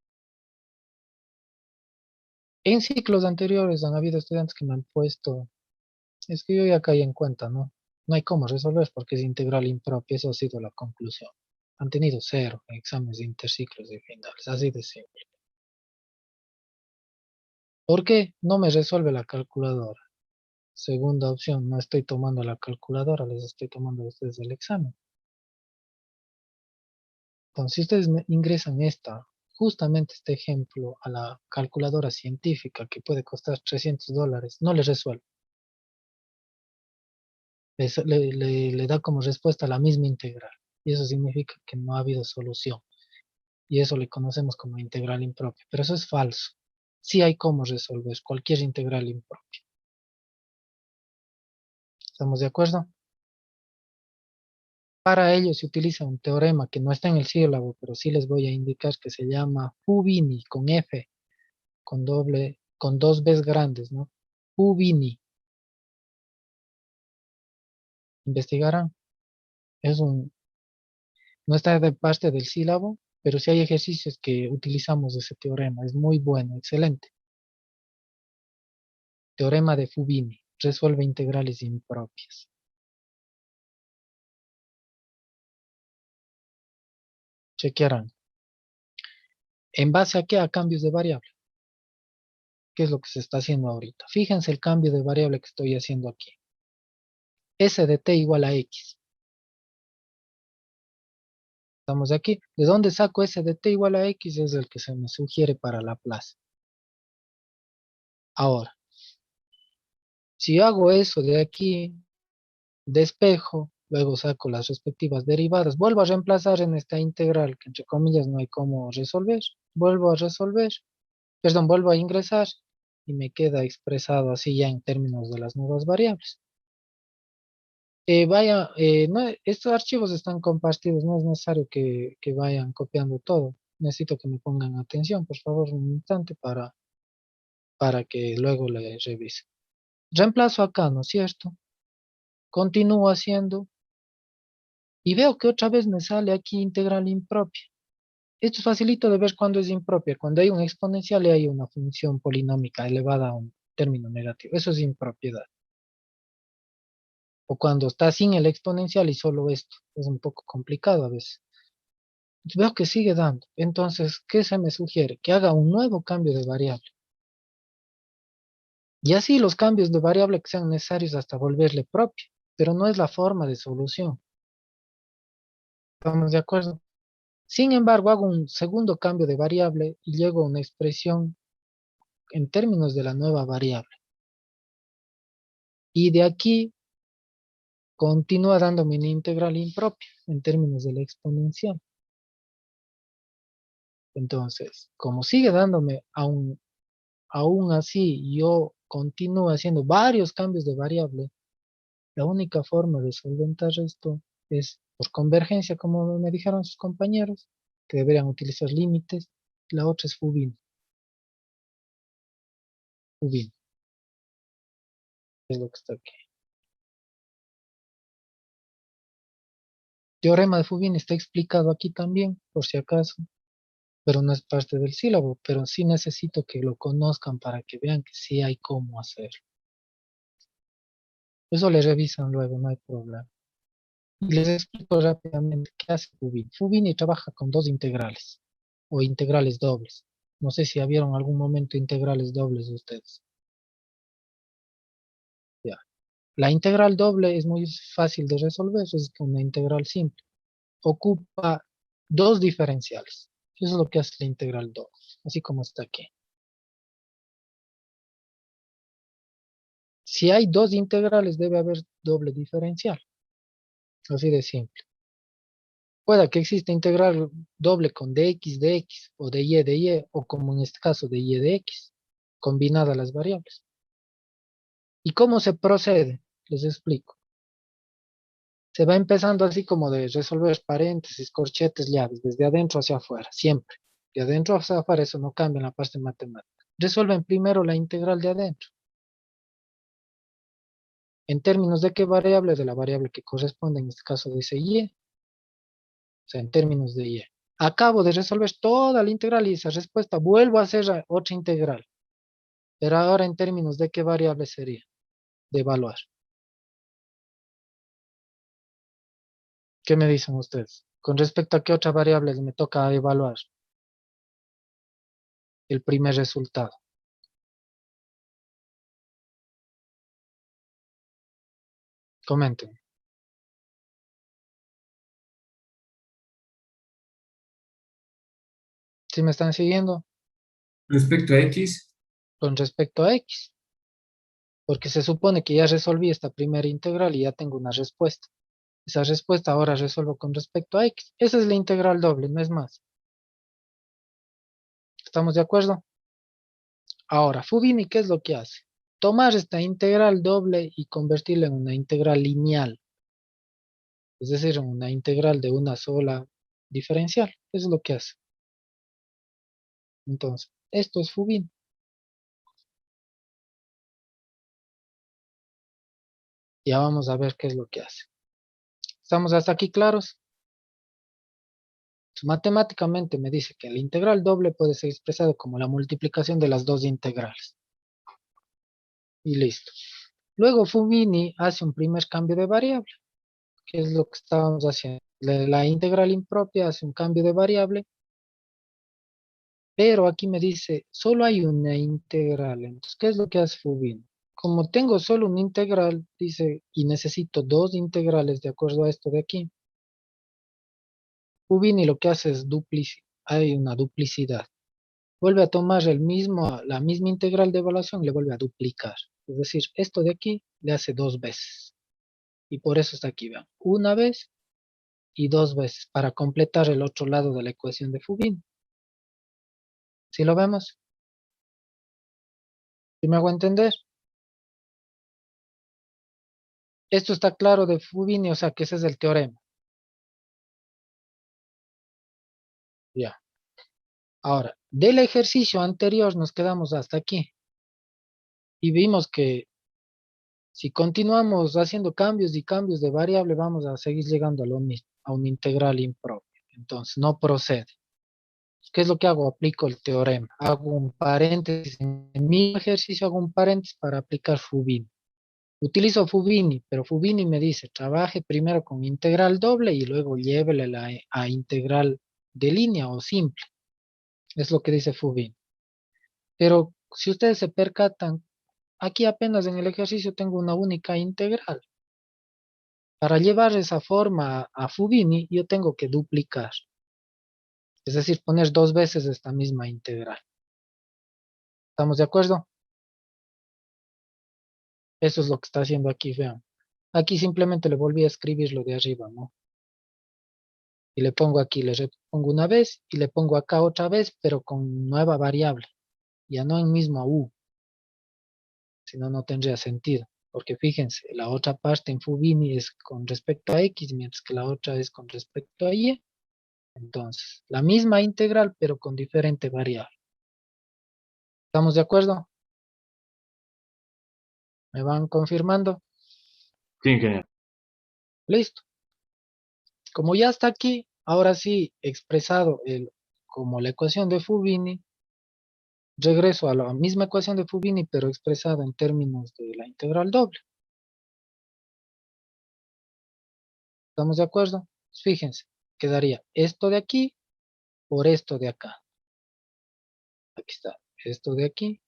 En ciclos anteriores han habido estudiantes que me han puesto, es que yo ya caí en cuenta, ¿no? No hay cómo resolver porque es integral impropia, eso ha sido la conclusión. Han tenido 0 en exámenes de interciclos y finales, así de simple. ¿Por qué? No me resuelve la calculadora. Segunda opción, no estoy tomando la calculadora, les estoy tomando a ustedes el examen. Entonces, si ustedes ingresan justamente este ejemplo a la calculadora científica que puede costar $300, no les resuelve. Le da como respuesta la misma integral. Y eso significa que no ha habido solución. Y eso le conocemos como integral impropia. Pero eso es falso. Sí hay cómo resolver cualquier integral impropia. ¿Estamos de acuerdo? Para ello se utiliza un teorema que no está en el sílabo, pero sí les voy a indicar que se llama Fubini con F, con dos Bs grandes, ¿no? Fubini. Investigarán. Es un, no está de parte del sílabo, pero sí hay ejercicios que utilizamos ese teorema. Es muy bueno, excelente. Teorema de Fubini. Resuelve integrales impropias. Chequearán. ¿En base a qué? A cambios de variable. ¿Qué es lo que se está haciendo ahorita? Fíjense el cambio de variable que estoy haciendo aquí. S de t igual a x. Estamos aquí. ¿De dónde saco S de t igual a x? Es el que se me sugiere para Laplace. Ahora, si hago eso de aquí, despejo, luego saco las respectivas derivadas, vuelvo a reemplazar en esta integral, que entre comillas no hay cómo resolver. Vuelvo a resolver, perdón, vuelvo a ingresar y me queda expresado así ya en términos de las nuevas variables. Estos archivos están compartidos, no es necesario que vayan copiando todo. Necesito que me pongan atención, por favor, un instante para que luego le revise. Reemplazo acá, ¿no es cierto? Continúo haciendo y veo que otra vez me sale aquí integral impropia. Esto es facilito de ver cuando es impropia. Cuando hay un exponencial y hay una función polinómica elevada a un término negativo. Eso es impropiedad. O cuando está sin el exponencial y solo esto. Es un poco complicado a veces. Veo que sigue dando. Entonces, ¿qué se me sugiere? Que haga un nuevo cambio de variable. Y así los cambios de variable que sean necesarios hasta volverle propio, pero no es la forma de solución. ¿Estamos de acuerdo? Sin embargo, hago un segundo cambio de variable y llego a una expresión en términos de la nueva variable. Y de aquí continúa dándome una integral impropia en términos de la exponencial. Entonces, como sigue dándome aún así, yo continúo haciendo varios cambios de variable, la única forma de solventar esto es por convergencia, como me dijeron sus compañeros, que deberían utilizar límites. La otra es Fubini. Fubini es lo que está aquí. Teorema de Fubini está explicado aquí también, por si acaso, pero no es parte del sílabo, pero sí necesito que lo conozcan para que vean que sí hay cómo hacerlo. Eso le revisan luego, no hay problema. Y les explico rápidamente qué hace Fubini. Fubini trabaja con dos integrales, o integrales dobles. No sé si vieron algún momento integrales dobles de ustedes. Ya. La integral doble es muy fácil de resolver, es una integral simple. Ocupa dos diferenciales. Eso es lo que hace la integral doble, así como está aquí. Si hay dos integrales, debe haber doble diferencial. Así de simple. Pueda que exista integral doble con dx o de y, o como en este caso de y de x, combinadas las variables. ¿Y cómo se procede? Les explico. Se va empezando así como de resolver paréntesis, corchetes, llaves, desde adentro hacia afuera, siempre. De adentro hacia afuera, eso no cambia en la parte matemática. Resuelven primero la integral de adentro. ¿En términos de qué variable? De la variable que corresponde, en este caso dice y. O sea, en términos de y. Acabo de resolver toda la integral y esa respuesta vuelvo a hacer otra integral. Pero ahora en términos de qué variable sería de evaluar. ¿Qué me dicen ustedes? Con respecto a qué otra variable me toca evaluar el primer resultado. Comenten. ¿Sí me están siguiendo? Respecto a X, Con respecto a X. Porque se supone que ya resolví esta primera integral y ya tengo una respuesta. Esa respuesta ahora resuelvo con respecto a X. Esa es la integral doble, no es más. ¿Estamos de acuerdo? Ahora, Fubini, ¿qué es lo que hace? Tomar esta integral doble y convertirla en una integral lineal. Es decir, en una integral de una sola diferencial. Eso es lo que hace. Entonces, esto es Fubini. Ya vamos a ver qué es lo que hace. ¿Estamos hasta aquí claros? Matemáticamente me dice que la integral doble puede ser expresada como la multiplicación de las dos integrales. Y listo. Luego Fubini hace un primer cambio de variable, que es lo que estábamos haciendo. La integral impropia hace un cambio de variable, pero aquí me dice, solo hay una integral. Entonces, ¿qué es lo que hace Fubini? Como tengo solo una integral, dice, y necesito dos integrales de acuerdo a esto de aquí, Fubini lo que hace es hay una duplicidad. Vuelve a tomar la misma integral de evaluación y le vuelve a duplicar. Es decir, esto de aquí le hace dos veces. Y por eso está aquí, vean. Una vez y dos veces para completar el otro lado de la ecuación de Fubini. ¿Sí lo vemos? ¿Sí me hago entender? Esto está claro de Fubini, o sea que ese es el teorema. Ya. Ahora, del ejercicio anterior nos quedamos hasta aquí. Y vimos que si continuamos haciendo cambios y cambios de variable, vamos a seguir llegando a lo mismo, a una integral impropia. Entonces, no procede. ¿Qué es lo que hago? Aplico el teorema. Hago un paréntesis. En mi ejercicio hago un paréntesis para aplicar Fubini. Utilizo Fubini, pero Fubini me dice, trabaje primero con integral doble y luego llévele a integral de línea o simple. Es lo que dice Fubini. Pero si ustedes se percatan, aquí apenas en el ejercicio tengo una única integral. Para llevar esa forma a Fubini, yo tengo que duplicar. Es decir, poner 2 veces esta misma integral. ¿Estamos de acuerdo? Eso es lo que está haciendo aquí, vean. Aquí simplemente le volví a escribir lo de arriba, ¿no? Y le pongo aquí, le pongo una vez y le pongo acá otra vez, pero con nueva variable. Ya no en mismo U. Si no, no tendría sentido. Porque fíjense, la otra parte en Fubini es con respecto a X, mientras que la otra es con respecto a Y. Entonces, la misma integral, pero con diferente variable. ¿Estamos de acuerdo? ¿Me van confirmando? Sí, ingeniero. Listo. Como ya está aquí, ahora sí expresado como la ecuación de Fubini, regreso a la misma ecuación de Fubini, pero expresada en términos de la integral doble. ¿Estamos de acuerdo? Fíjense, quedaría esto de aquí por esto de acá. Aquí está, esto de aquí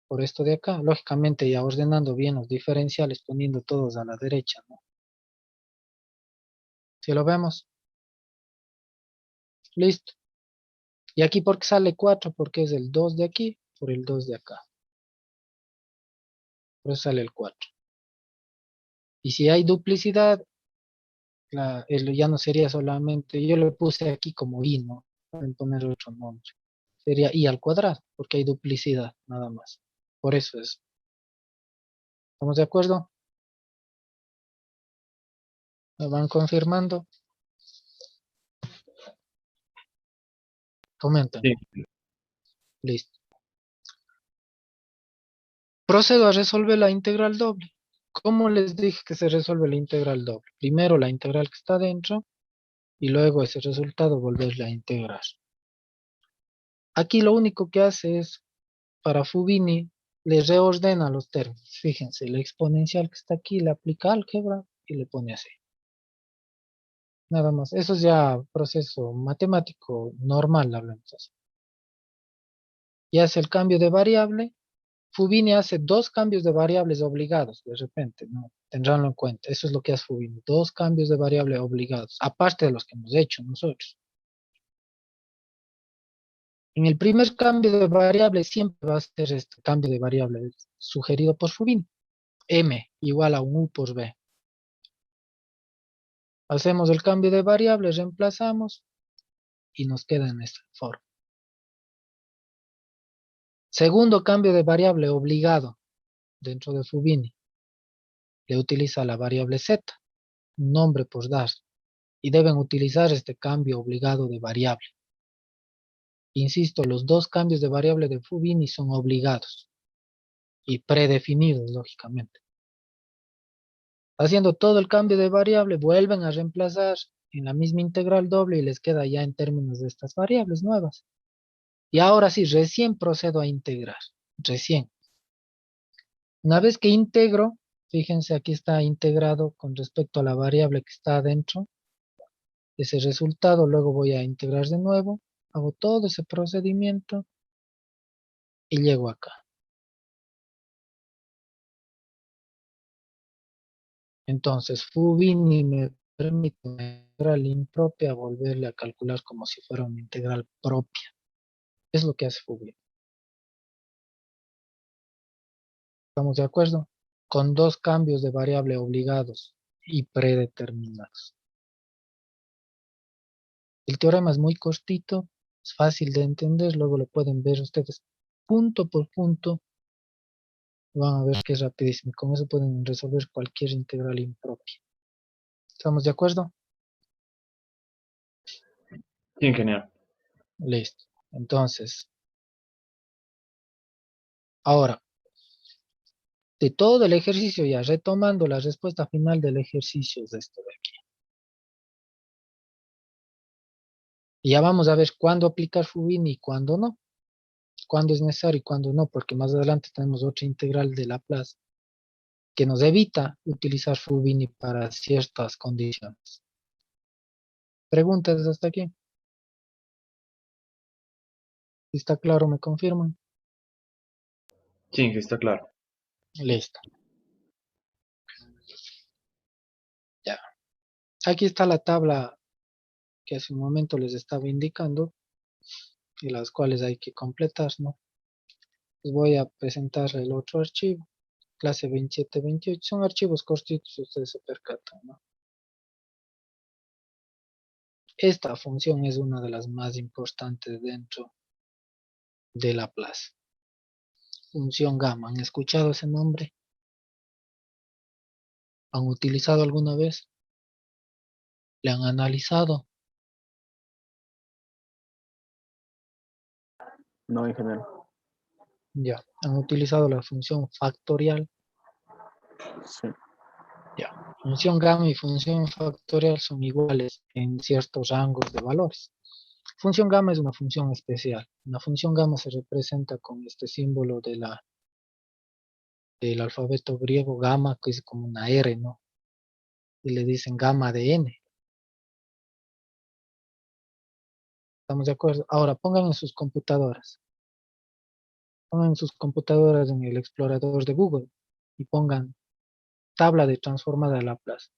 por esto de acá. Lógicamente ya ordenando bien los diferenciales, poniendo todos a la derecha, ¿no? Si lo vemos. Listo. Y aquí porque sale 4, porque es el 2 de aquí por el 2 de acá. Por eso sale el 4. Y si hay duplicidad, ya no sería solamente, yo le puse aquí como i, ¿no? Pueden poner otro nombre. Sería i al cuadrado, porque hay duplicidad, nada más. Por eso es. ¿Estamos de acuerdo? ¿Me van confirmando? Comenten. Sí. Listo. Procedo a resolver la integral doble. ¿Cómo les dije que se resuelve la integral doble? Primero la integral que está dentro y luego ese resultado volverla a integrar. Aquí lo único que hace es, para Fubini, le reordena los términos. Fíjense, la exponencial que está aquí le aplica álgebra y le pone así. Nada más. Eso es ya proceso matemático normal, hablamos así. Y hace el cambio de variable. Fubini hace 2 cambios de variables obligados, de repente, ¿no? Tendránlo en cuenta. Eso es lo que hace Fubini. 2 cambios de variable obligados, aparte de los que hemos hecho nosotros. En el primer cambio de variable siempre va a ser este cambio de variable sugerido por Fubini. M igual a un U por B. Hacemos el cambio de variable, reemplazamos y nos queda en esta forma. Segundo cambio de variable obligado dentro de Fubini. Le utiliza la variable z, un nombre por dar, y deben utilizar este cambio obligado de variable. Insisto, los 2 cambios de variable de Fubini son obligados y predefinidos, lógicamente. Haciendo todo el cambio de variable, vuelven a reemplazar en la misma integral doble y les queda ya en términos de estas variables nuevas. Y ahora sí, recién procedo a integrar. Recién. Una vez que integro, fíjense aquí está integrado con respecto a la variable que está adentro. Ese resultado luego voy a integrar de nuevo. Hago todo ese procedimiento y llego acá. Entonces, Fubini me permite una integral impropia volverle a calcular como si fuera una integral propia. Es lo que hace Fubini. ¿Estamos de acuerdo? Con 2 cambios de variable obligados y predeterminados. El teorema es muy cortito, es fácil de entender, luego lo pueden ver ustedes punto por punto. Van a ver que es rapidísimo. Con eso pueden resolver cualquier integral impropia. ¿Estamos de acuerdo? Sí, ingeniero. Listo. Entonces, ahora, de todo el ejercicio ya, retomando la respuesta final del ejercicio es esto de aquí. Y ya vamos a ver cuándo aplicar Fubini y cuándo no. Cuándo es necesario y cuándo no, porque más adelante tenemos otra integral de Laplace que nos evita utilizar Fubini para ciertas condiciones. ¿Preguntas hasta aquí? Si está claro, me confirman. Sí, que está claro. Listo. Ya. Aquí está la tabla que hace un momento les estaba indicando y las cuales hay que completar, ¿no? Les voy a presentar el otro archivo, clase 2728. Son archivos cortitos, ustedes se percatan, ¿no? Esta función es una de las más importantes dentro de la clase. Función gamma. ¿Han escuchado ese nombre? ¿Han utilizado alguna vez? ¿Le han analizado? No, ingeniero. Ya. ¿Han utilizado la función factorial? Sí. Ya. Función gamma y función factorial son iguales en ciertos rangos de valores. Función gamma es una función especial. Una función gamma se representa con este símbolo del alfabeto griego gamma, que es como una R, ¿no? Y le dicen gamma de n. ¿Estamos de acuerdo? Ahora pongan en sus computadoras. Pongan en sus computadoras en el explorador de Google y pongan tabla de transformada de Laplace.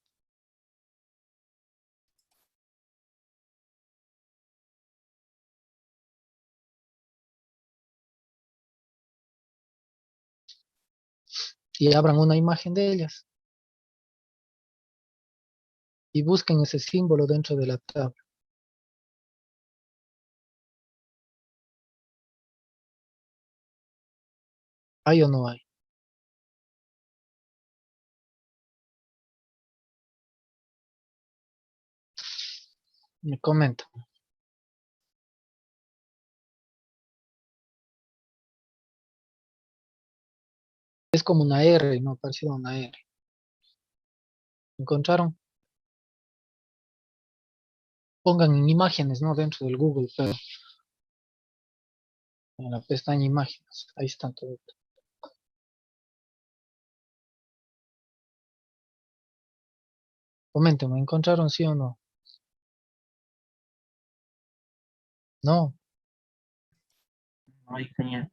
Y abran una imagen de ellas. Y busquen ese símbolo dentro de la tabla. ¿Hay o no hay? Me comentan. Es como una R, no parecido a una R. ¿Encontraron? Pongan en imágenes, ¿no? Dentro del Google, pero en la pestaña imágenes. Ahí están todo. Comenten, ¿me encontraron sí o no? No. No, ingeniero.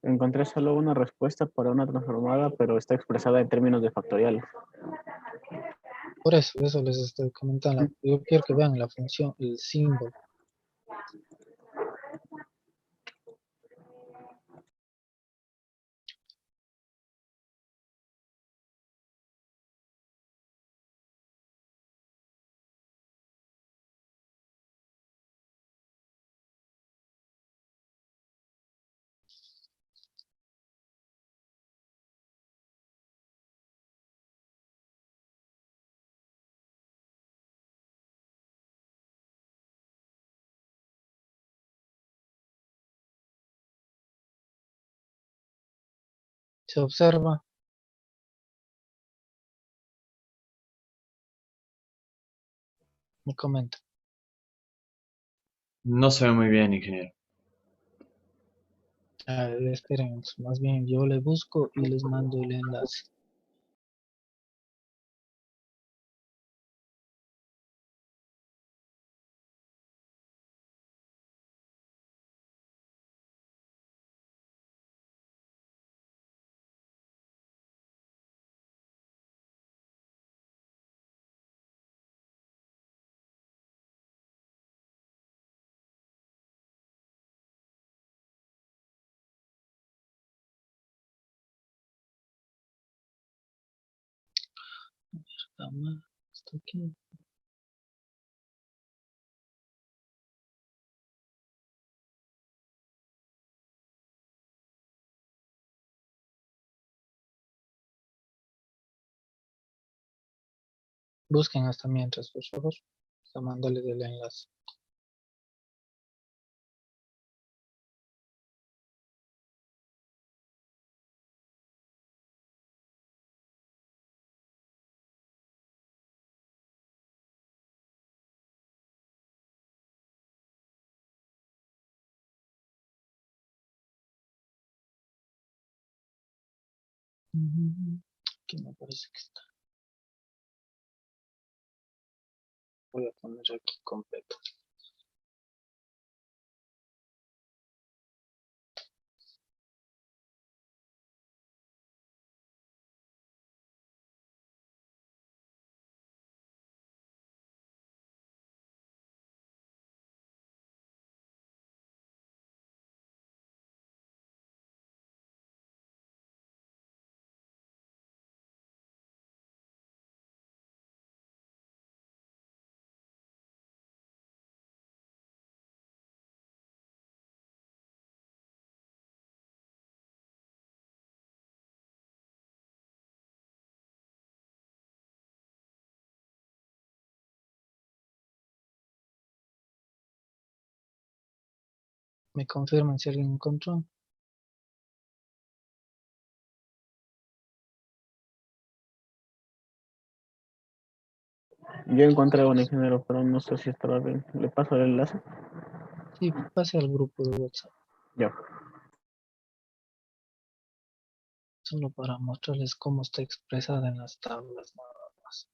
Encontré solo una respuesta para una transformada, pero está expresada en términos de factorial. Por eso les estoy comentando. Yo quiero que vean la función, el símbolo. Se observa. Me comenta. No se ve muy bien, ingeniero. Esperen, más bien yo le busco y les mando el enlace. Está aquí. Busquen hasta mientras, por favor. Está mandándole el enlace. Aquí me parece que está. Voy a poner aquí completo. ¿Me confirman si alguien encontró? Yo encontré un ingeniero, pero no sé si estará bien. ¿Le paso el enlace? Sí, pase al grupo de WhatsApp. Ya. Solo para mostrarles cómo está expresada en las tablas, nada más.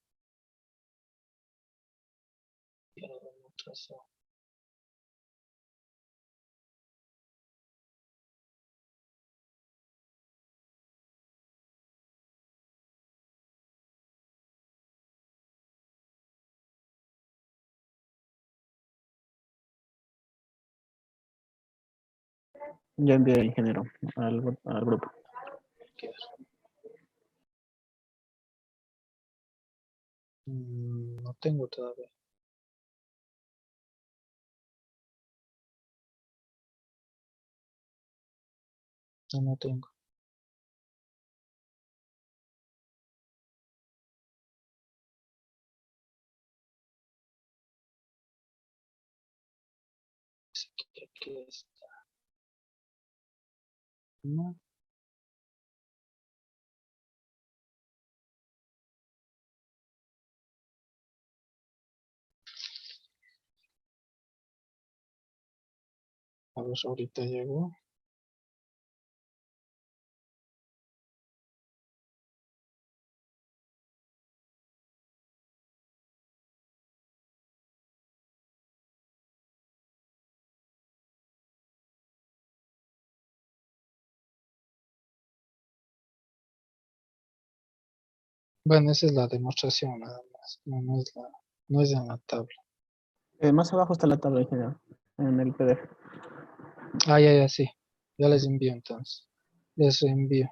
Y la demostración. Ya envié al ingeniero al grupo. Aquí no tengo todavía. No tengo. Aquí está. No. A ver, ahorita llegó. Bueno, esa es la demostración nada más. No es en la tabla. Más abajo está la tabla, ingeniero, en el PDF. Ah, ya, sí. Ya les envío entonces. Les envío.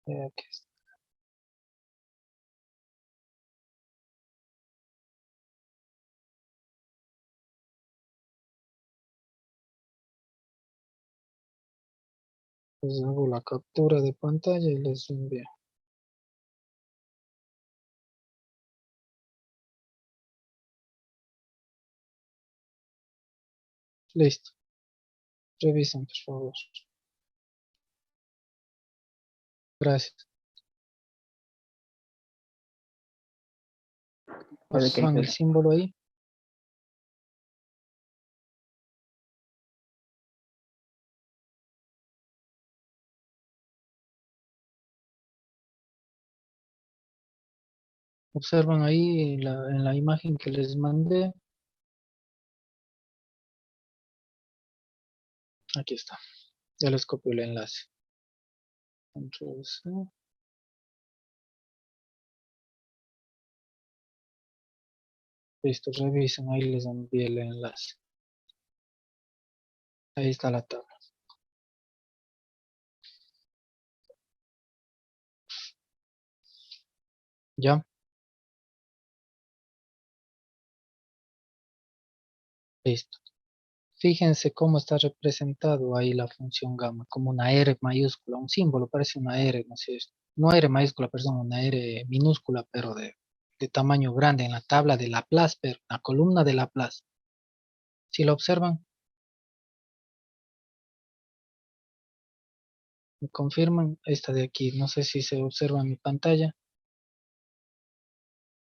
Aquí está. Les hago la captura de pantalla y les envío. Listo. Revisen, por favor. Gracias. Puede que Pasan el símbolo ahí. Observan ahí en la imagen que les mandé. Aquí está. Ya les copio el enlace. Control C. Listo, revisen. Ahí les envié el enlace. Ahí está la tabla. ¿Ya? Listo. Fíjense cómo está representado ahí la función gamma, como una R mayúscula, un símbolo, parece una R, no sé, no R mayúscula, perdón, una R minúscula, pero de tamaño grande en la tabla de Laplace, pero la columna de Laplace. Si lo observan, me confirman esta de aquí, no sé si se observa en mi pantalla,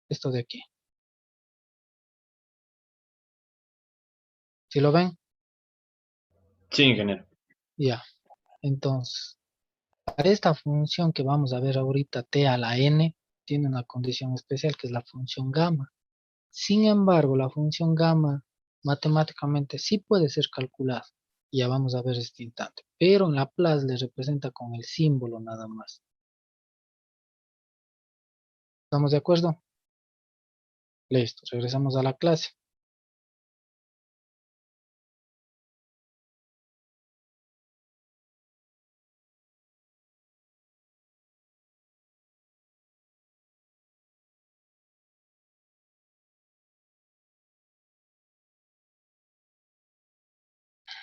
esto de aquí. Si lo ven, Sí, ingeniero. ya. Entonces, para esta función que vamos a ver ahorita, t a la n, tiene una condición especial que es la función gamma. Sin embargo, la función gamma matemáticamente sí puede ser calculada. Ya vamos a ver este instante. Pero en Laplace le representa con el símbolo nada más. ¿Estamos de acuerdo? Listo, regresamos a la clase.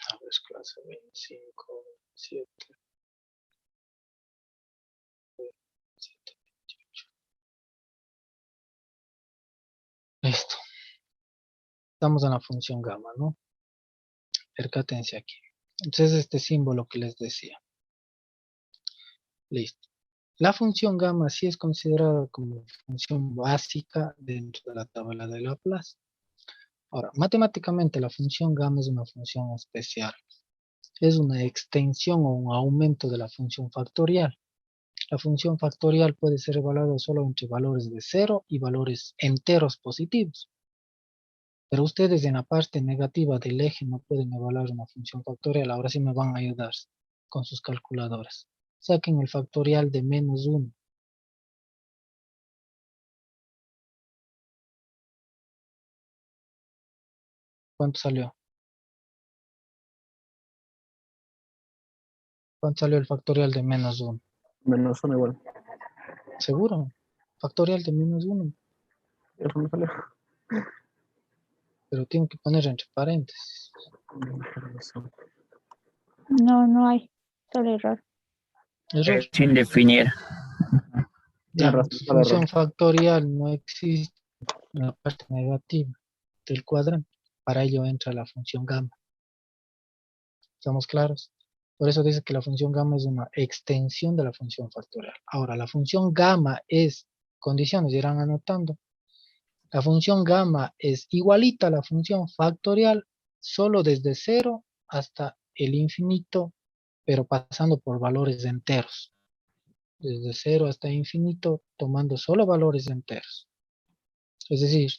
A ver, clase 25, 7, 7, 28. Listo. Estamos en la función gamma, ¿no? Percátense aquí. Entonces, este símbolo que les decía. Listo. La función gamma sí es considerada como función básica dentro de la tabla de Laplace. Ahora, matemáticamente la función gamma es una función especial. Es una extensión o un aumento de la función factorial. La función factorial puede ser evaluada solo entre valores de 0 y valores enteros positivos. Pero ustedes en la parte negativa del eje no pueden evaluar una función factorial. Ahora sí me van a ayudar con sus calculadoras. Saquen el factorial de -1. ¿Cuánto salió? ¿Cuánto salió el factorial de -1? Menos 1 igual. ¿Seguro? Factorial de -1. Eso me salió. Pero tienen que poner entre paréntesis. No, no hay. Solo error. Error. Sin definir. Tiene razón, Digamos, solo error. función factorial no existe en la parte negativa del cuadrante. Para ello entra la función gamma. ¿Estamos claros? Por eso dice que la función gamma es una extensión de la función factorial. Ahora, la función gamma es, condiciones, irán anotando. La función gamma es igualita a la función factorial solo desde 0 hasta el infinito, pero pasando por valores enteros. Desde 0 hasta infinito, tomando solo valores enteros. Es decir,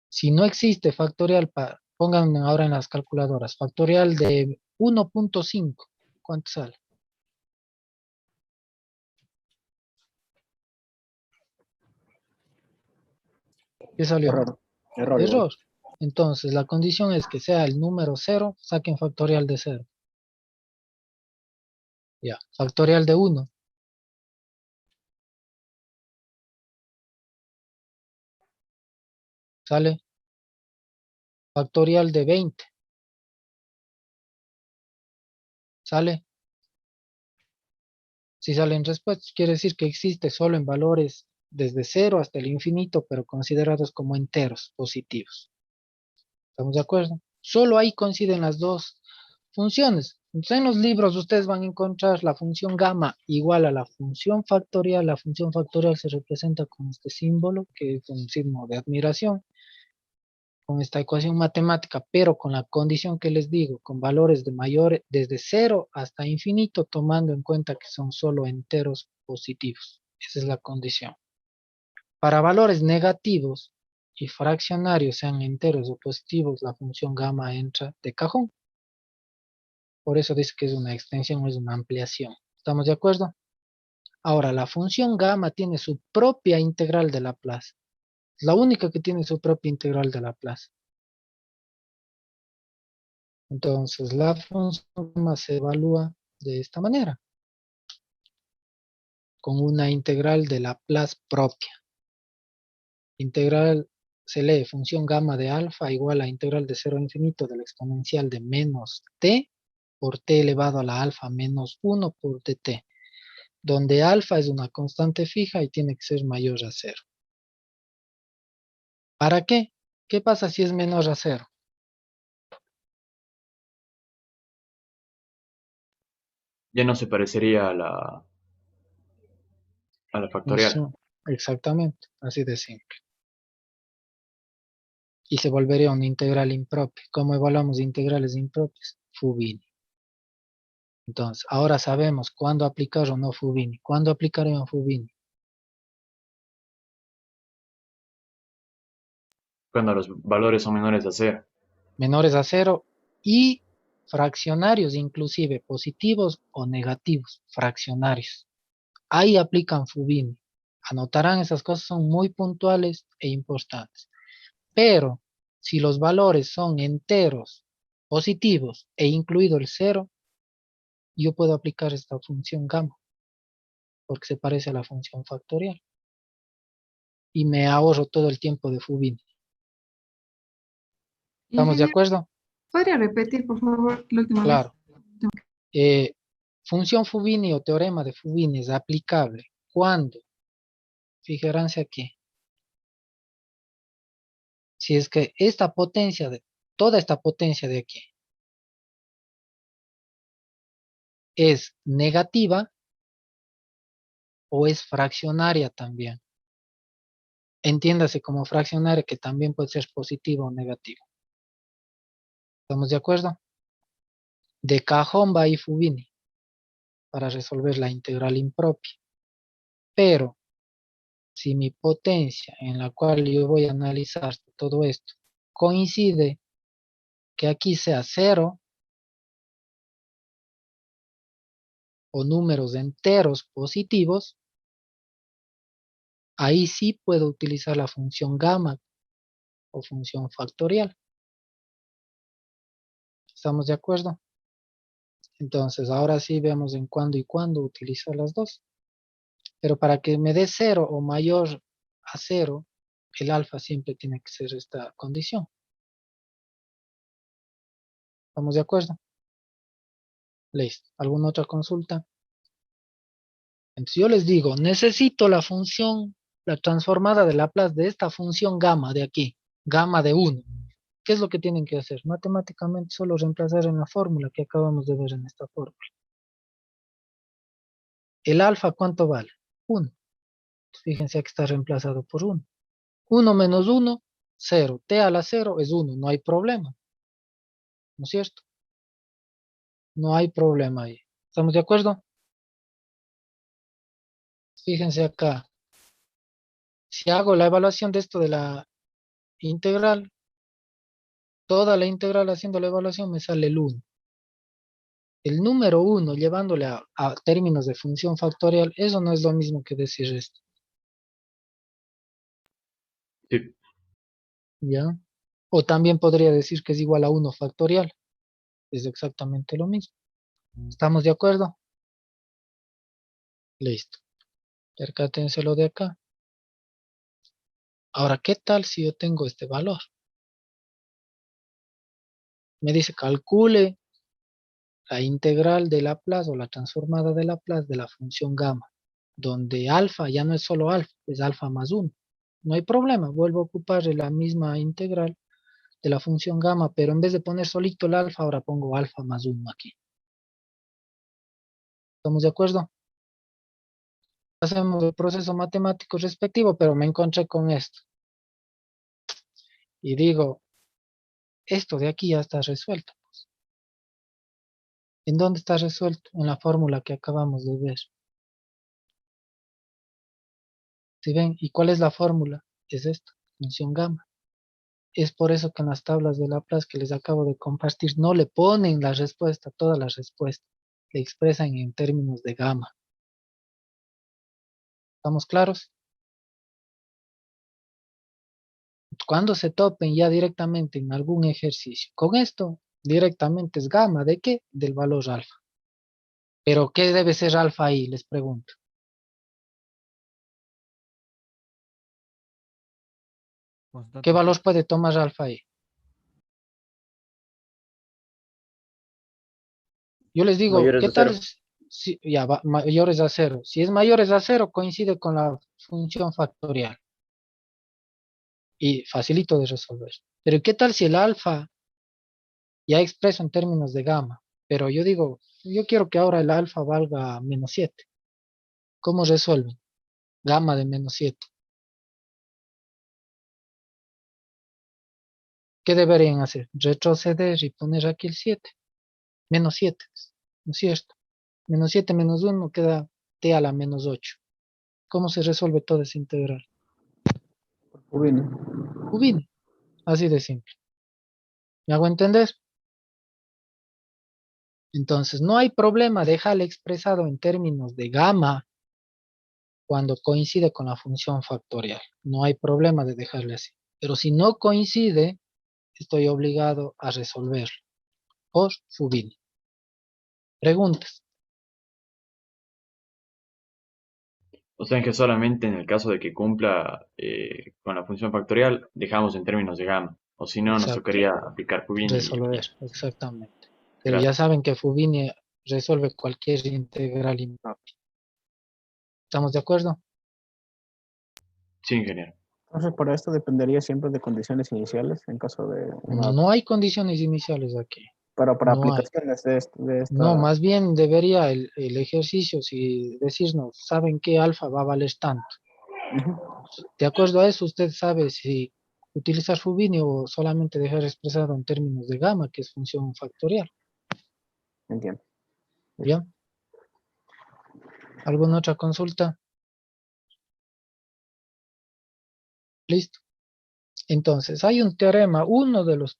si no existe factorial, pongan ahora en las calculadoras, factorial de 1.5, ¿cuánto sale? ¿Qué salió? Error. Error igual. Error. Entonces, la condición es que sea el número 0, saquen factorial de 0. Ya, factorial de 1. ¿Sale? Factorial de 20. ¿Sale? Si salen respuestas, quiere decir que existe solo en valores desde 0 hasta el infinito, pero considerados como enteros positivos. ¿Estamos de acuerdo? Solo ahí coinciden las dos funciones. Entonces, en los libros ustedes van a encontrar la función gamma igual a la función factorial. La función factorial se representa con este símbolo, que es un signo de admiración, con esta ecuación matemática, pero con la condición que les digo, con valores de mayor, desde 0 hasta infinito, tomando en cuenta que son solo enteros positivos. Esa es la condición. Para valores negativos y fraccionarios, sean enteros o positivos, la función gamma entra de cajón. Por eso dice que es una extensión, es una ampliación. ¿Estamos de acuerdo? Ahora, la función gamma tiene su propia integral de Laplace. Es la única que tiene su propia integral de Laplace. Entonces, la función gamma se evalúa de esta manera. Con una integral de Laplace propia. Integral se lee función gamma de alfa igual a integral de 0 a infinito de la exponencial de menos t por t elevado a la alfa menos 1 por dt, donde alfa es una constante fija y tiene que ser mayor a 0. ¿Para qué? ¿Qué pasa si es menor a 0? Ya no se parecería a la factorial. Exactamente, así de simple. Y se volvería una integral impropia. ¿Cómo evaluamos integrales impropias? Fubini. Entonces, ahora sabemos cuándo aplicar o no Fubini. ¿Cuándo aplicarían Fubini? Cuando los valores son menores a 0. Menores a 0 y fraccionarios, inclusive positivos o negativos, fraccionarios. Ahí aplican Fubini. Anotarán, esas cosas son muy puntuales e importantes. Pero si los valores son enteros, positivos e incluido el 0, yo puedo aplicar esta función gamma, porque se parece a la función factorial. Y me ahorro todo el tiempo de Fubini. ¿Estamos de Ingeniero, acuerdo? ¿podría repetir, por favor, la última vez? Claro. Función Fubini o teorema de Fubini es aplicable cuando, fíjense aquí, Si es que esta potencia toda esta potencia de aquí es negativa o es fraccionaria también. Entiéndase como fraccionaria que también puede ser positivo o negativo. ¿Estamos de acuerdo? De cajón va y Fubini para resolver la integral impropia. Pero si mi potencia en la cual yo voy a analizar todo esto coincide que aquí sea 0 o números enteros positivos, ahí sí puedo utilizar la función gamma o función factorial. ¿Estamos de acuerdo? Entonces, ahora sí vemos en cuándo y cuándo utilizar las dos. Pero para que me dé 0 o mayor a 0, el alfa siempre tiene que ser esta condición. ¿Estamos de acuerdo? Listo. ¿Alguna otra consulta? Entonces yo les digo, necesito la función, la transformada de Laplace de esta función gamma de aquí, gamma de 1. ¿Qué es lo que tienen que hacer? Matemáticamente solo reemplazar en la fórmula que acabamos de ver en esta fórmula. ¿El alfa cuánto vale? 1. Fíjense que está reemplazado por 1. 1 menos 1, 0. T a la 0 es 1, no hay problema. ¿No es cierto? No hay problema ahí. ¿Estamos de acuerdo? Fíjense acá. Si hago la evaluación de esto de la integral, toda la integral haciendo la evaluación me sale el 1. El número 1 llevándole a términos de función factorial, eso no es lo mismo que decir esto. Sí. ¿Ya? O también podría decir que es igual a 1 factorial. Es exactamente lo mismo. ¿Estamos de acuerdo? Listo. Percátense lo de acá. Ahora, ¿qué tal si yo tengo este valor? Me dice calcule la integral de Laplace o la transformada de Laplace de la función gamma, donde alfa ya no es solo alfa, es alfa más 1. No hay problema, vuelvo a ocupar la misma integral de la función gamma, pero en vez de poner solito el alfa, ahora pongo alfa más 1 aquí. ¿Estamos de acuerdo? Hacemos el proceso matemático respectivo, pero me encontré con esto. Y digo, esto de aquí ya está resuelto. ¿En dónde está resuelto? En la fórmula que acabamos de ver. ¿Sí ven? ¿Y cuál es la fórmula? Es esta, función gamma. Es por eso que en las tablas de Laplace que les acabo de compartir no le ponen la respuesta, todas las respuestas. Le expresan en términos de gamma. ¿Estamos claros? Cuando se topen ya directamente en algún ejercicio con esto, directamente es gamma. ¿De qué? Del valor alfa. ¿Pero qué debe ser alfa ahí? Les pregunto. ¿Qué valor puede tomar alfa ahí? Yo les digo, Mayores ¿qué de tal? 0. Si, ya, mayores a 0. Si es mayores a 0, coincide con la función factorial. Y facilito de resolver. Pero ¿qué tal si el alfa ya expreso en términos de gamma? Pero yo digo, yo quiero que ahora el alfa valga menos 7. ¿Cómo resuelven? Gamma de menos 7. ¿Qué deberían hacer? Retroceder y poner aquí el 7. Menos 7. ¿No es cierto? Menos 7 menos 1 queda t a la menos 8. ¿Cómo se resuelve toda esa integral? Fubini. Fubini. Así de simple. ¿Me hago entender? Entonces, no hay problema dejarle expresado en términos de gamma cuando coincide con la función factorial. No hay problema de dejarle así. Pero si no coincide, estoy obligado a resolverlo por Fubini. Preguntas. O sea que solamente en el caso de que cumpla con la función factorial, dejamos en términos de gamma. O si no, nos Exacto. tocaría aplicar Fubini y Resolver, listo. exactamente. Pero ya Gracias. saben que Fubini resuelve cualquier integral impropia. ¿Estamos de acuerdo? Sí, ingeniero. Entonces, para esto dependería siempre de condiciones iniciales en caso de una... No hay condiciones iniciales aquí. Pero para No hay. aplicaciones de esta... No, más bien debería el ejercicio, si decirnos, ¿saben qué alfa va a valer tanto? Ujú, De acuerdo a eso, usted sabe si utilizar Fubini o solamente dejar expresado en términos de gamma, que es función factorial. entiendo. ¿Bien? ¿Alguna otra consulta? Listo. Entonces, hay un teorema, uno de los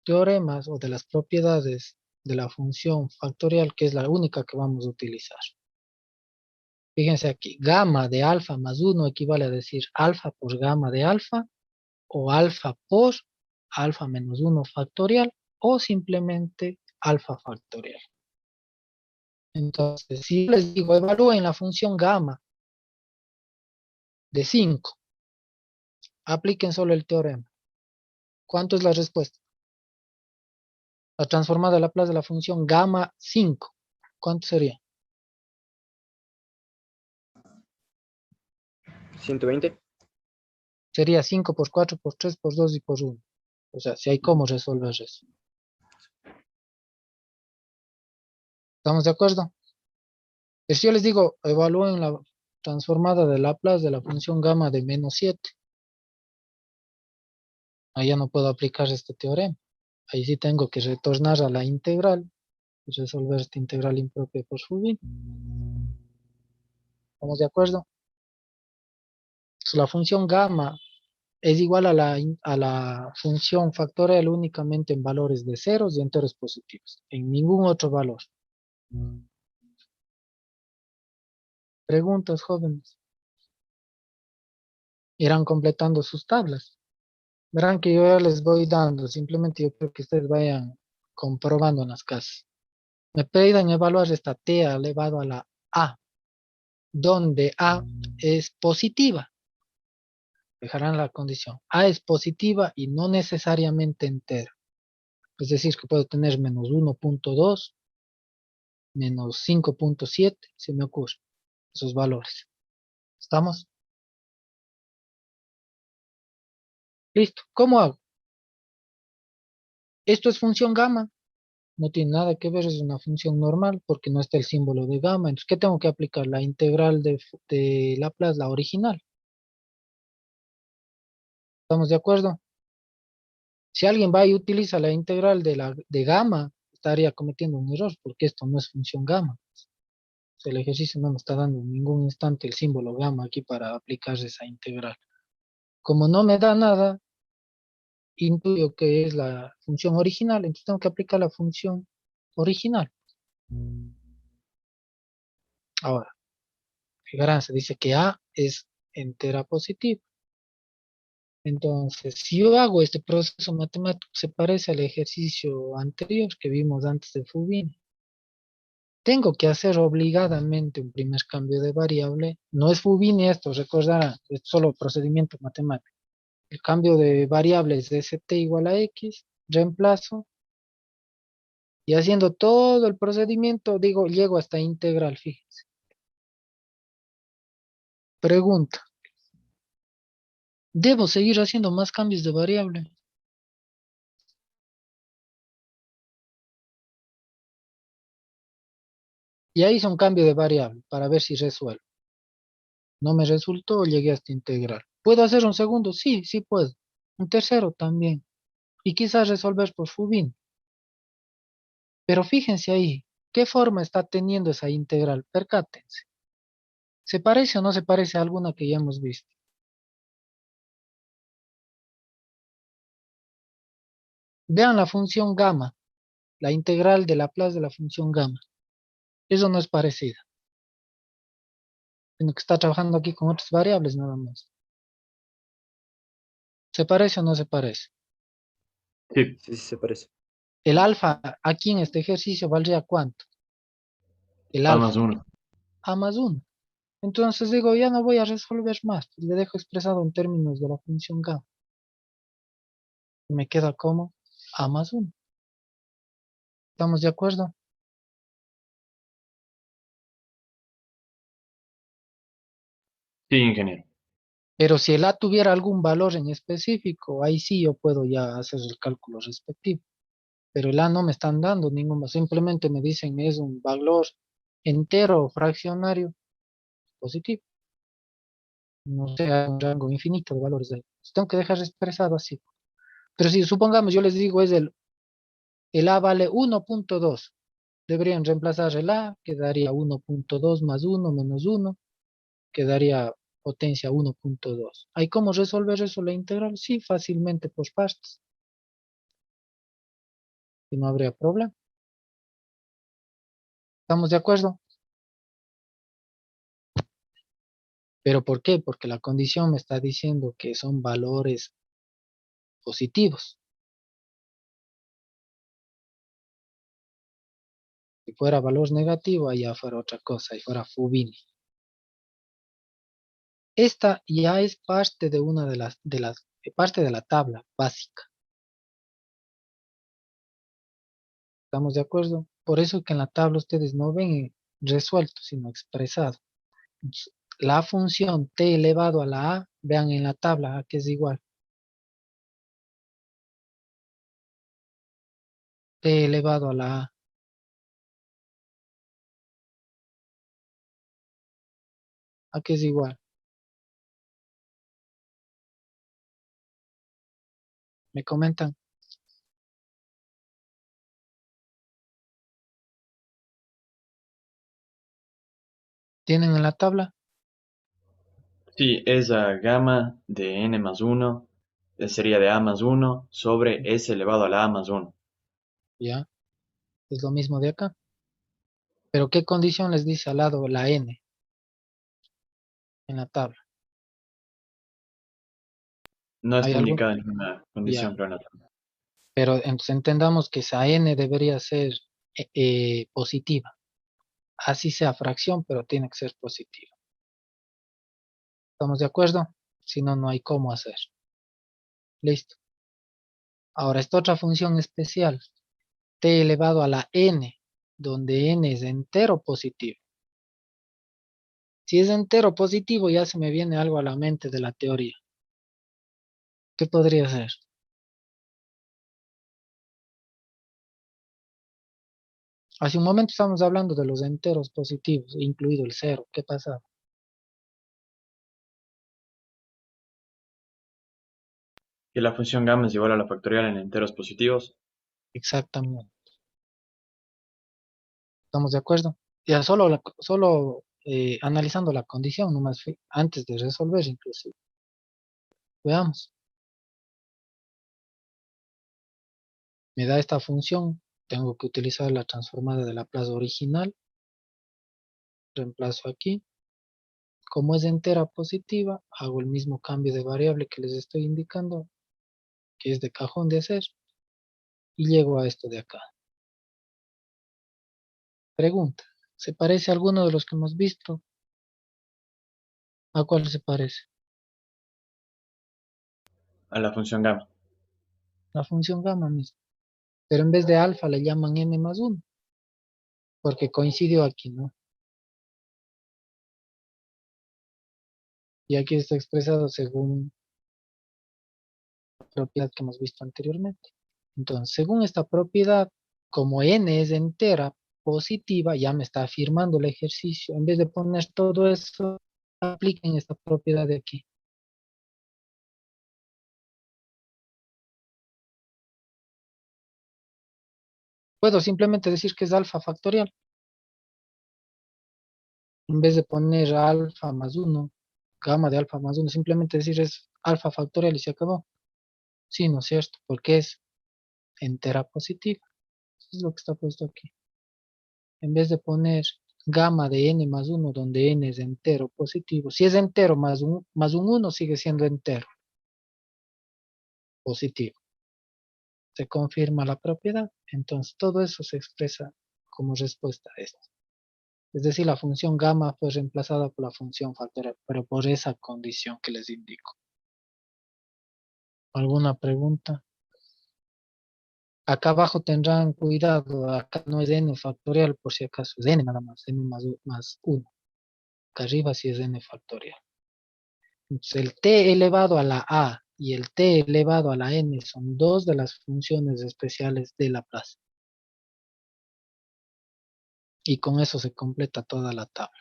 teoremas o de las propiedades de la función factorial, que es la única que vamos a utilizar. Fíjense aquí, gamma de alfa más 1 equivale a decir alfa por gamma de alfa, o alfa por alfa menos 1 factorial, o simplemente alfa factorial. Entonces, si yo les digo, evalúen la función gamma de 5, apliquen solo el teorema. ¿Cuánto es la respuesta? La transformada de Laplace de la función gamma 5. ¿Cuánto sería? 120. Sería 5 por 4 por 3 por 2 y por 1. O sea, si hay cómo resolver eso. ¿Estamos de acuerdo? Si yo les digo, evalúen la transformada de Laplace de la función gamma de menos 7. Ahí ya no puedo aplicar este teorema. Ahí sí tengo que retornar a la integral y resolver esta integral impropia por Fubini. ¿Estamos de acuerdo? Entonces, la función gamma es igual a la función factorial únicamente en valores de ceros y enteros positivos, en ningún otro valor. Preguntas, jóvenes. Irán completando sus tablas. Verán que yo ya les voy dando, simplemente yo creo que ustedes vayan comprobando en las casas. Me piden evaluar esta t elevado a la a, donde a es positiva. Dejarán la condición. A es positiva y no necesariamente entera. Es decir, que puedo tener menos 1.2, menos 5.7, se me ocurre, esos valores. ¿Estamos? Listo. ¿Cómo hago? Esto es función gamma. No tiene nada que ver, es una función normal porque no está el símbolo de gamma. Entonces, ¿qué tengo que aplicar? La integral de Laplace, la original. ¿Estamos de acuerdo? Si alguien va y utiliza la integral de gamma, estaría cometiendo un error porque esto no es función gamma. El ejercicio no me está dando en ningún instante el símbolo gamma aquí para aplicar esa integral. Como no me da nada, intuyo que es la función original, entonces tengo que aplicar la función original. Ahora, fijarán, se dice que A es entera positiva. Entonces, si yo hago este proceso matemático, se parece al ejercicio anterior que vimos antes de Fubini. Tengo que hacer obligadamente un primer cambio de variable. No es Fubini esto, recordarán, es solo procedimiento matemático. El cambio de variables de st igual a x, reemplazo, y haciendo todo el procedimiento, digo, llego hasta integral, fíjense. Pregunta, ¿debo seguir haciendo más cambios de variable? Ya hice un cambio de variable para ver si resuelvo. No me resultó, llegué hasta integral. ¿Puedo hacer un segundo? Sí, sí puedo. Un tercero también. Y quizás resolver por Fubini. Pero fíjense ahí, ¿qué forma está teniendo esa integral? Percátense. ¿Se parece o no se parece a alguna que ya hemos visto? Vean la función gamma, la integral de Laplace de la función gamma. Eso no es parecida, sino que está trabajando aquí con otras variables nada más. ¿Se parece o no se parece? Sí, Sí, sí, se parece. El alfa aquí en este ejercicio valdría ¿cuánto? El A más alfa, 1. a más 1. Entonces digo, ya no voy a resolver más, pues le dejo expresado en términos de la función gamma. Me queda como a más 1. ¿Estamos de acuerdo? Sí, ingeniero. Pero si el A tuviera algún valor en específico, ahí sí yo puedo ya hacer el cálculo respectivo. Pero el A no me están dando ningún, simplemente me dicen es un valor entero o fraccionario positivo. No sé, hay un rango infinito de valores ahí. Tengo que dejar expresado así. Pero si supongamos, yo les digo, el A vale 1.2. Deberían reemplazar el A, quedaría 1.2 más 1 menos 1, quedaría potencia 1.2. ¿Hay cómo resolver eso la integral? Sí, fácilmente por partes. Y no habría problema. ¿Estamos de acuerdo? ¿Pero por qué? Porque la condición me está diciendo que son valores positivos. Si fuera valor negativo, allá fuera otra cosa, y fuera Fubini. Esta ya es parte de una parte de la tabla básica. ¿Estamos de acuerdo? Por eso que en la tabla ustedes no ven resuelto, sino expresado. La función t elevado a la a, vean en la tabla a que es igual. T elevado a la a que es igual. ¿Me comentan? ¿Tienen en la tabla? Sí, es a gamma de n más 1, sería de a más 1 sobre s elevado a la a más 1. Ya, es lo mismo de acá. Pero ¿qué condición les dice al lado la n en la tabla? No ¿Hay está algo? indicada ninguna Ya. condición, creo. Pero entonces entendamos que esa n debería ser positiva. Así sea fracción, pero tiene que ser positiva. ¿Estamos de acuerdo? Si no, no hay cómo hacer. Listo. Ahora, esta otra función especial, t elevado a la n, donde n es entero positivo. Si es entero positivo, ya se me viene algo a la mente de la teoría. ¿Qué podría ser? Hace un momento estamos hablando de los enteros positivos, incluido el cero. ¿Qué pasa? Que la función gamma es igual a la factorial en enteros positivos. Exactamente. ¿Estamos de acuerdo? Ya solo analizando la condición, nomás antes de resolver inclusive. Veamos. Me da esta función. Tengo que utilizar la transformada de Laplace original. Reemplazo aquí. Como es entera positiva, hago el mismo cambio de variable que les estoy indicando, que es de cajón de hacer, y llego a esto de acá. Pregunta, ¿se parece a alguno de los que hemos visto? ¿A cuál se parece? A la función gamma. La función gamma misma. Pero en vez de alfa le llaman n más 1, porque coincidió aquí, ¿no? Y aquí está expresado según la propiedad que hemos visto anteriormente. Entonces, según esta propiedad, como n es entera positiva, ya me está afirmando el ejercicio. En vez de poner todo eso, apliquen esta propiedad de aquí. Puedo simplemente decir que es alfa factorial. En vez de poner alfa más 1, gamma de alfa más 1, simplemente decir es alfa factorial y se acabó. Sí, ¿no es cierto? Porque es entera positiva. Eso es lo que está puesto aquí. En vez de poner gamma de n más 1, donde n es entero positivo. Si es entero más un 1, sigue siendo entero positivo. Se confirma la propiedad. Entonces todo eso se expresa como respuesta a esto. Es decir, la función gamma fue reemplazada por la función factorial, pero por esa condición que les indico. ¿Alguna pregunta? Acá abajo tendrán cuidado, acá no es n factorial por si acaso, es n nada más, n más 1. Acá arriba sí es n factorial. Entonces, el t elevado a la a y el t elevado a la n son dos de las funciones especiales de Laplace. Y con eso se completa toda la tabla.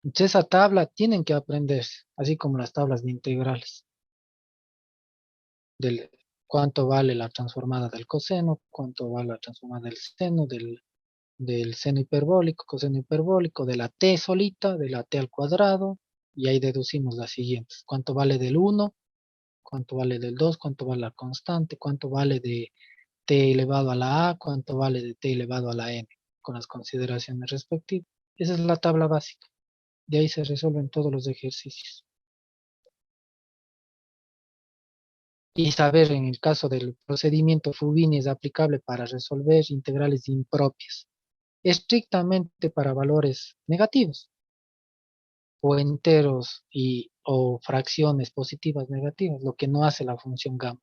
Entonces, esa tabla tienen que aprenderse, así como las tablas de integrales. Del cuánto vale la transformada del coseno, cuánto vale la transformada del seno, del seno hiperbólico, coseno hiperbólico, de la t solita, de la t al cuadrado, y ahí deducimos las siguientes. Cuánto vale del 1, cuánto vale del 2, cuánto vale la constante, cuánto vale de t elevado a la a, cuánto vale de t elevado a la n, con las consideraciones respectivas. Esa es la tabla básica. De ahí se resuelven todos los ejercicios. Y saber en el caso del procedimiento Fubini es aplicable para resolver integrales impropias, estrictamente para valores negativos, o enteros o fracciones positivas negativas, lo que no hace la función gamma.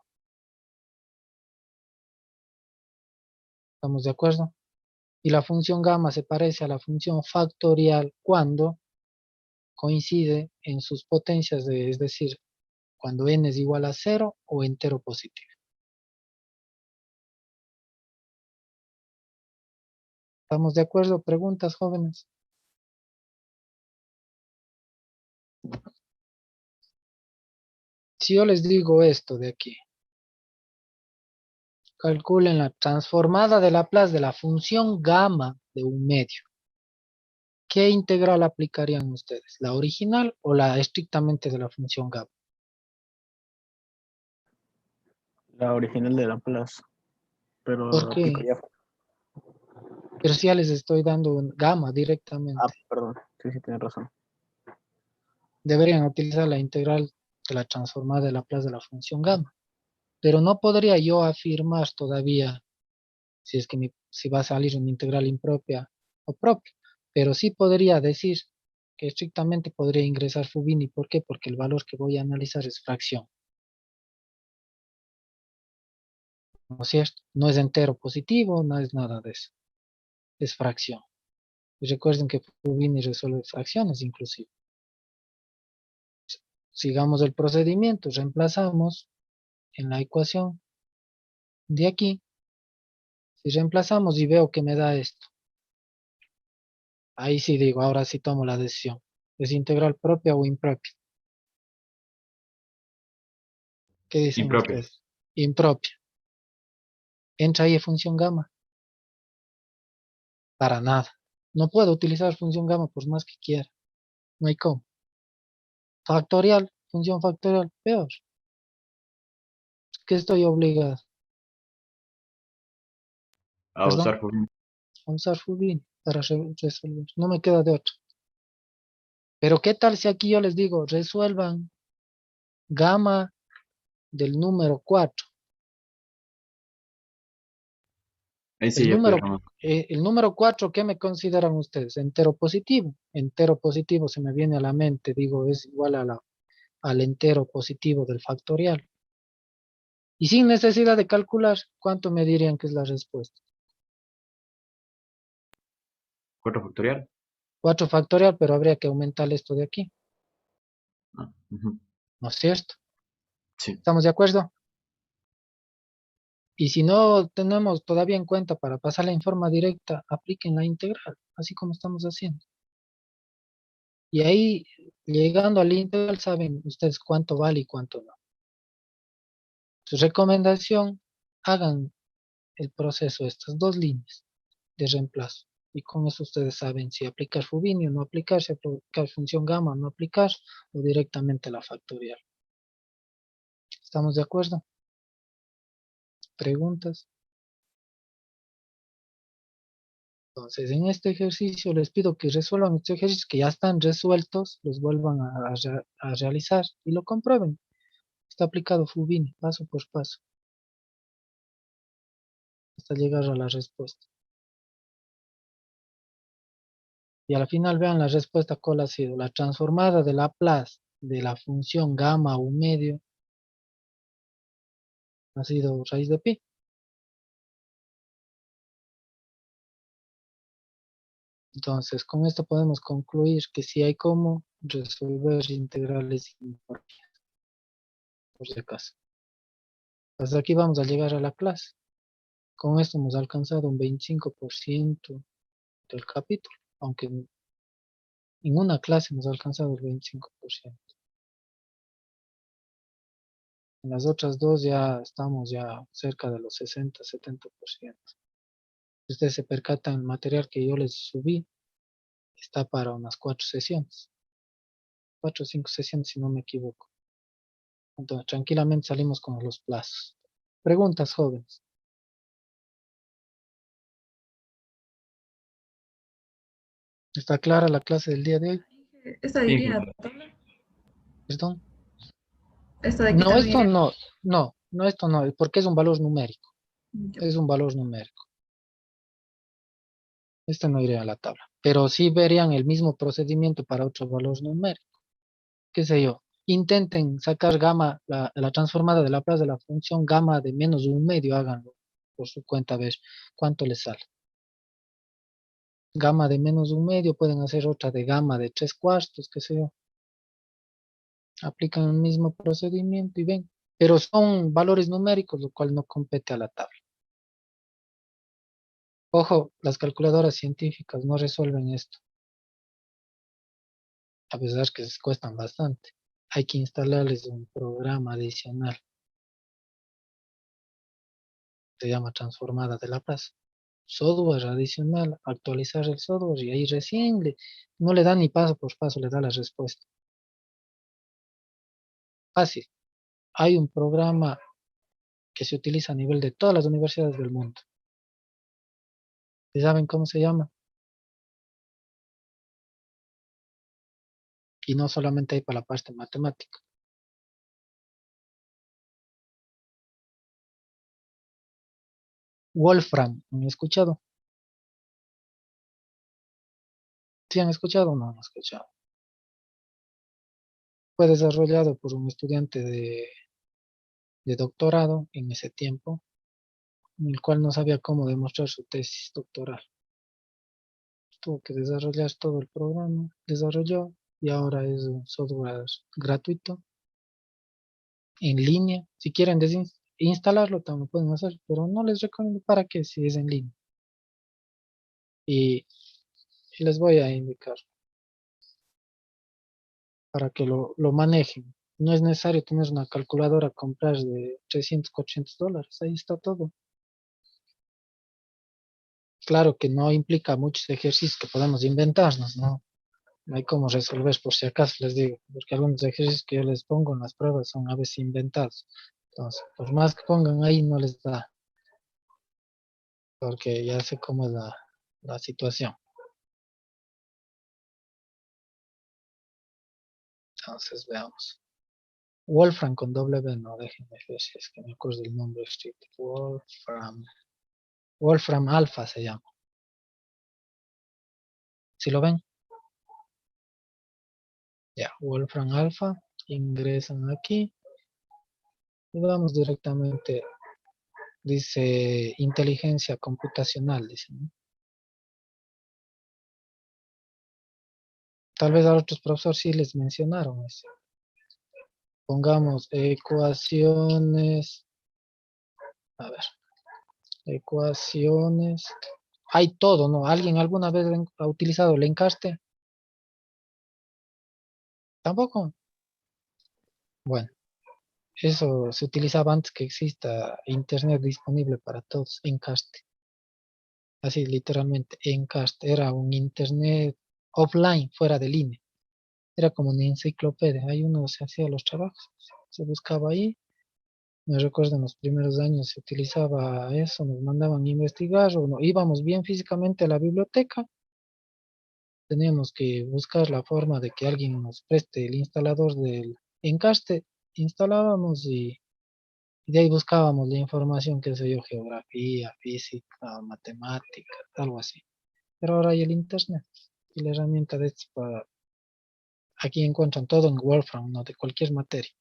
¿Estamos de acuerdo? Y la función gamma se parece a la función factorial cuando coincide en sus potencias, es decir, cuando n es igual a 0 o entero positivo. ¿Estamos de acuerdo? ¿Preguntas, jóvenes? Si yo les digo esto de aquí, calculen la transformada de Laplace de la función gamma de un medio. ¿Qué integral aplicarían ustedes? ¿La original o la estrictamente de la función gamma? La original de Laplace, pero ¿Por qué? aplicaría. Pero si ya les estoy dando un gamma directamente. Perdón, sí, tienes razón. Deberían utilizar la integral de la transformada de Laplace de la función gamma. Pero no podría yo afirmar todavía si es que si va a salir una integral impropia o propia. Pero sí podría decir que estrictamente podría ingresar Fubini. ¿Por qué? Porque el valor que voy a analizar es fracción. ¿No es cierto? No es entero positivo, no es nada de eso. Es fracción. Y recuerden que Fubini resuelve fracciones inclusive. Sigamos el procedimiento. Reemplazamos en la ecuación de aquí. Si reemplazamos y veo que me da esto. Ahí sí digo, ahora sí tomo la decisión. ¿Es integral propia o impropia? ¿Qué dicen Impropia. ustedes? Impropia. ¿Entra ahí función gamma? Para nada. No puedo utilizar función gamma por más que quiera. No hay cómo. Factorial, función factorial, peor. ¿Qué estoy obligado? A Perdón, usar Fubini. a usar Fubini para resolver. No me queda de otra. Pero ¿qué tal si aquí yo les digo, resuelvan gamma del número 4? Ahí sí ya pudiéramos. El número 4, ¿qué me consideran ustedes? Entero positivo. Entero positivo se me viene a la mente, digo, es igual al entero positivo del factorial. Y sin necesidad de calcular, ¿cuánto me dirían que es la respuesta? 4 factorial. 4 factorial, pero habría que aumentar esto de aquí. Ah, ujú. ¿No es cierto? Sí. ¿Estamos de acuerdo? Y si no tenemos todavía en cuenta para pasarla en forma directa, apliquen la integral, así como estamos haciendo. Y ahí, llegando al integral, saben ustedes cuánto vale y cuánto no. Su recomendación, hagan el proceso, estas dos líneas de reemplazo. Y con eso ustedes saben si aplicar Fubini o no aplicar, si aplicar función gamma o no aplicar, o directamente la factorial. ¿Estamos de acuerdo? ¿Preguntas? Entonces, en este ejercicio les pido que resuelvan estos ejercicios que ya están resueltos, los vuelvan a realizar y lo comprueben. Está aplicado Fubini, paso por paso, hasta llegar a la respuesta. Y al final vean la respuesta cuál ha sido. La transformada de Laplace de la función gamma a un medio ha sido raíz de pi. Entonces, con esto podemos concluir que sí hay cómo resolver integrales invertidas, por si acaso. Hasta aquí vamos a llegar a la clase. Con esto hemos alcanzado un 25% del capítulo, aunque en una clase hemos alcanzado el 25%. En las otras dos ya estamos ya cerca de los 60-70%. Si ustedes se percatan, el material que yo les subí está para unas 4 sesiones. 4 o 5 sesiones si no me equivoco. Entonces, tranquilamente salimos con los plazos. Preguntas, jóvenes. ¿Está clara la clase del día de hoy? ¿Esta Sí, iría a la tabla? ¿Perdón? Esta de aquí No, también esto iría. no, esto no, porque es un valor numérico. Ya. Es un valor numérico. Este no iría a la tabla. Pero sí verían el mismo procedimiento para otro valor numérico. Qué sé yo. Intenten sacar gamma, la transformada de Laplace de la función gamma de menos un medio, háganlo por su cuenta, a ver cuánto les sale. Gamma de menos un medio, pueden hacer otra de gamma de 3/4, qué sé yo. Aplican el mismo procedimiento y ven. Pero son valores numéricos, lo cual no compete a la tabla. Ojo, las calculadoras científicas no resuelven esto, a pesar que les cuestan bastante. Hay que instalarles un programa adicional. Se llama transformada de Laplace. Software adicional, actualizar el software y ahí recién no le da ni paso por paso, le da la respuesta. Fácil. Hay un programa que se utiliza a nivel de todas las universidades del mundo. ¿Y saben cómo se llama? Y no solamente hay para la parte matemática. Wolfram, ¿han escuchado? ¿Sí han escuchado o no han escuchado? Fue desarrollado por un estudiante de doctorado en ese tiempo, en el cual no sabía cómo demostrar su tesis doctoral. Tuvo que desarrollar todo el programa, desarrolló y ahora es un software gratuito, en línea. Si quieren instalarlo también lo pueden hacer, pero no les recomiendo para qué si es en línea. Y les voy a indicar para que lo manejen. No es necesario tener una calculadora, comprar de 300, $400. Ahí está todo. Claro que no implica muchos ejercicios que podemos inventarnos, ¿no? No hay cómo resolver por si acaso, les digo, porque algunos ejercicios que yo les pongo en las pruebas son a veces inventados. Entonces, por más que pongan ahí, no les da, porque ya sé cómo es la situación. Entonces, veamos. Wolfram con W, no, déjenme ver si es que me acuerdo el nombre estricto. Wolfram Alpha se llama. ¿Sí lo ven? Ya, Wolfram Alpha, ingresan aquí y vamos directamente, dice inteligencia computacional, dice, ¿no? Tal vez a otros profesores sí les mencionaron eso. Pongamos ecuaciones, a ver, ecuaciones, hay todo, ¿no? ¿Alguien alguna vez ha utilizado el encaste? ¿Tampoco? Bueno, eso se utilizaba antes que exista internet disponible para todos, encaste. Así literalmente, encaste era un internet offline, fuera de línea. Era como una enciclopedia, ahí uno se hacía los trabajos, se buscaba ahí. Me recuerdo en los primeros años se utilizaba eso, nos mandaban a investigar o no, íbamos bien físicamente a la biblioteca, teníamos que buscar la forma de que alguien nos preste el instalador del encaste, instalábamos y de ahí buscábamos la información, qué sé yo, geografía, física, matemática, algo así. Pero ahora hay el internet y la herramienta de esto para, aquí encuentran todo en Wolfram, ¿no? De cualquier materia.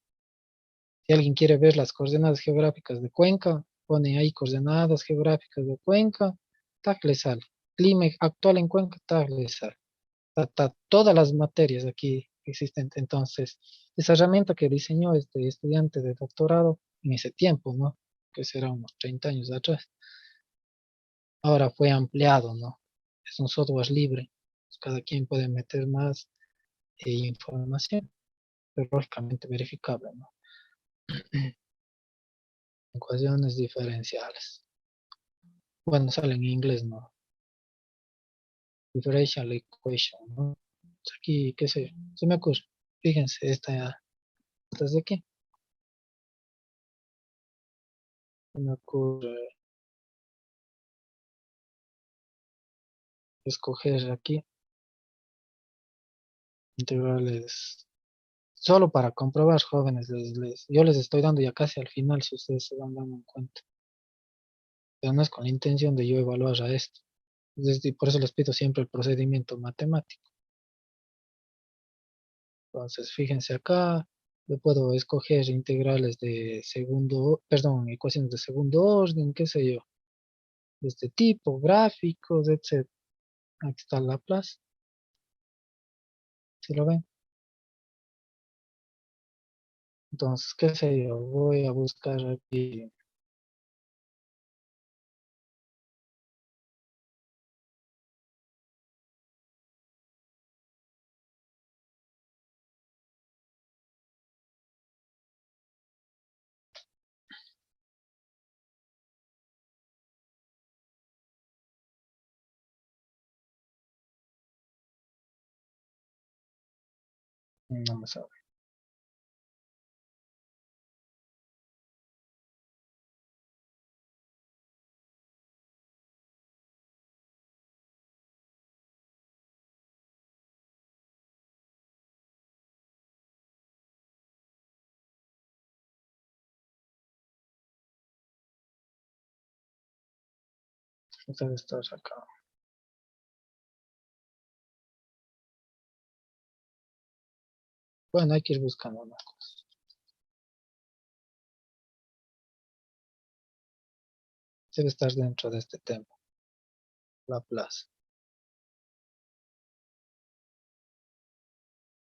Si alguien quiere ver las coordenadas geográficas de Cuenca, pone ahí coordenadas geográficas de Cuenca, tac, le sale. clima actual en Cuenca está realizado. Todas las materias aquí existen. Entonces, esa herramienta que diseñó este estudiante de doctorado en ese tiempo, ¿no? Que será unos 30 años atrás. Ahora fue ampliado, ¿no? Es un software libre. Cada quien puede meter más información, pero lógicamente verificable, ¿no? Ecuaciones diferenciales. Bueno, sale en inglés, ¿no? Differential equation, ¿no? Aquí, qué sé yo, se me ocurre. Fíjense, esta es de aquí. Se me ocurre escoger aquí integrales. Solo para comprobar, jóvenes, yo les estoy dando ya casi al final si ustedes se van dando cuenta. Pero no es con la intención de yo evaluar a esto. Por eso les pido siempre el procedimiento matemático. Entonces, fíjense acá, yo puedo escoger integrales de segundo, perdón, ecuaciones de segundo orden, qué sé yo, de este tipo, gráficos, etc. Aquí está Laplace, ¿sí lo ven? Entonces, qué sé yo, voy a buscar aquí. No me sabe. Debe estar acá. Bueno, hay que ir buscando una cosa. Debe estar dentro de este tema. Laplace.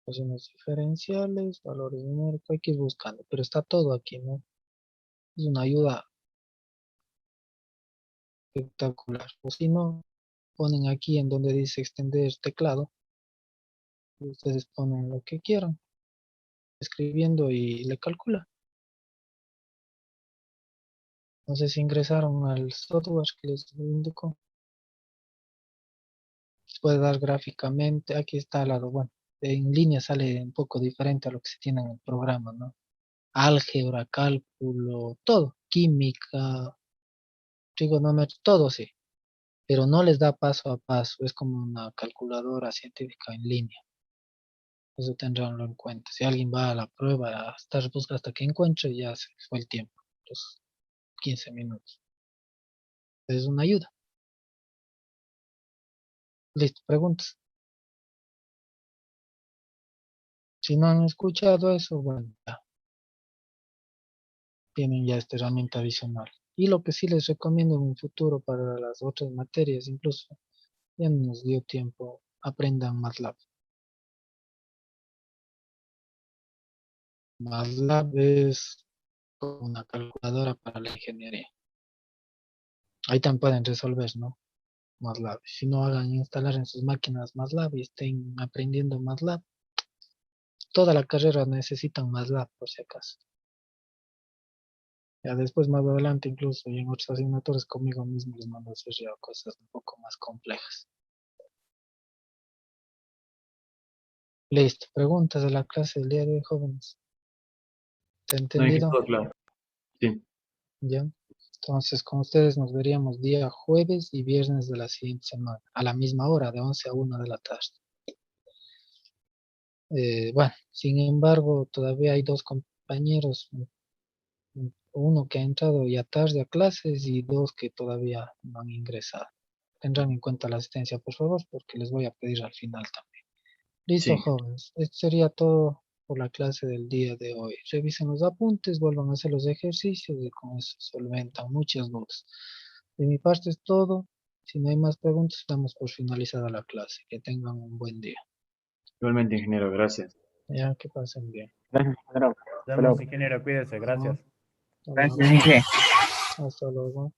Ecuaciones diferenciales, valores numéricos, hay que ir buscando, pero está todo aquí, ¿no? Es una ayuda espectacular. O si no, ponen aquí en donde dice extender teclado, y ustedes ponen lo que quieran, escribiendo y le calcula. No sé si ingresaron al software que les indicó. Se puede dar gráficamente, aquí está al lado, bueno, en línea sale un poco diferente a lo que se tiene en el programa, ¿no? Álgebra, cálculo, todo, química, trigonometría, todo sí, pero no les da paso a paso, es como una calculadora científica en línea. Eso tendránlo en cuenta. Si alguien va a la prueba a estar buscando hasta que encuentre, ya se fue el tiempo, los 15 minutos. Es una ayuda. Listo, preguntas. Si no han escuchado eso, bueno, ya tienen ya esta herramienta adicional. Y lo que sí les recomiendo en un futuro para las otras materias, incluso ya no nos dio tiempo, aprendan MATLAB. MATLAB es como una calculadora para la ingeniería. Ahí también pueden resolver, ¿no? MATLAB. Si no, hagan instalar en sus máquinas MATLAB y estén aprendiendo MATLAB. Toda la carrera necesitan MATLAB, por si acaso. Ya después, más adelante, incluso, y en otras asignaturas conmigo mismo les mando a hacer ya cosas un poco más complejas. Listo. Preguntas de la clase del día de hoy, jóvenes. ¿Te ha No, aquí entendido? todo claro. Sí, Ya. Entonces, con ustedes nos veríamos día jueves y viernes de la siguiente semana, a la misma hora, de 11 a 1 de la tarde. Bueno, sin embargo, todavía hay dos compañeros, uno que ha entrado ya tarde a clases y dos que todavía no han ingresado. Tendrán en cuenta la asistencia, por favor, porque les voy a pedir al final también. Listo, sí. jóvenes. Esto sería todo por la clase del día de hoy. Revisen los apuntes, vuelvan a hacer los ejercicios y con eso solventan muchas dudas. De mi parte es todo. Si no hay más preguntas, damos por finalizada la clase. Que tengan un buen día. Igualmente, ingeniero, gracias. Ya, que pasen bien. Gracias, ingeniero. Hasta Nos vemos, luego. ingeniero, cuídese, gracias. Hasta Gracias, luego. Inge. Hasta luego.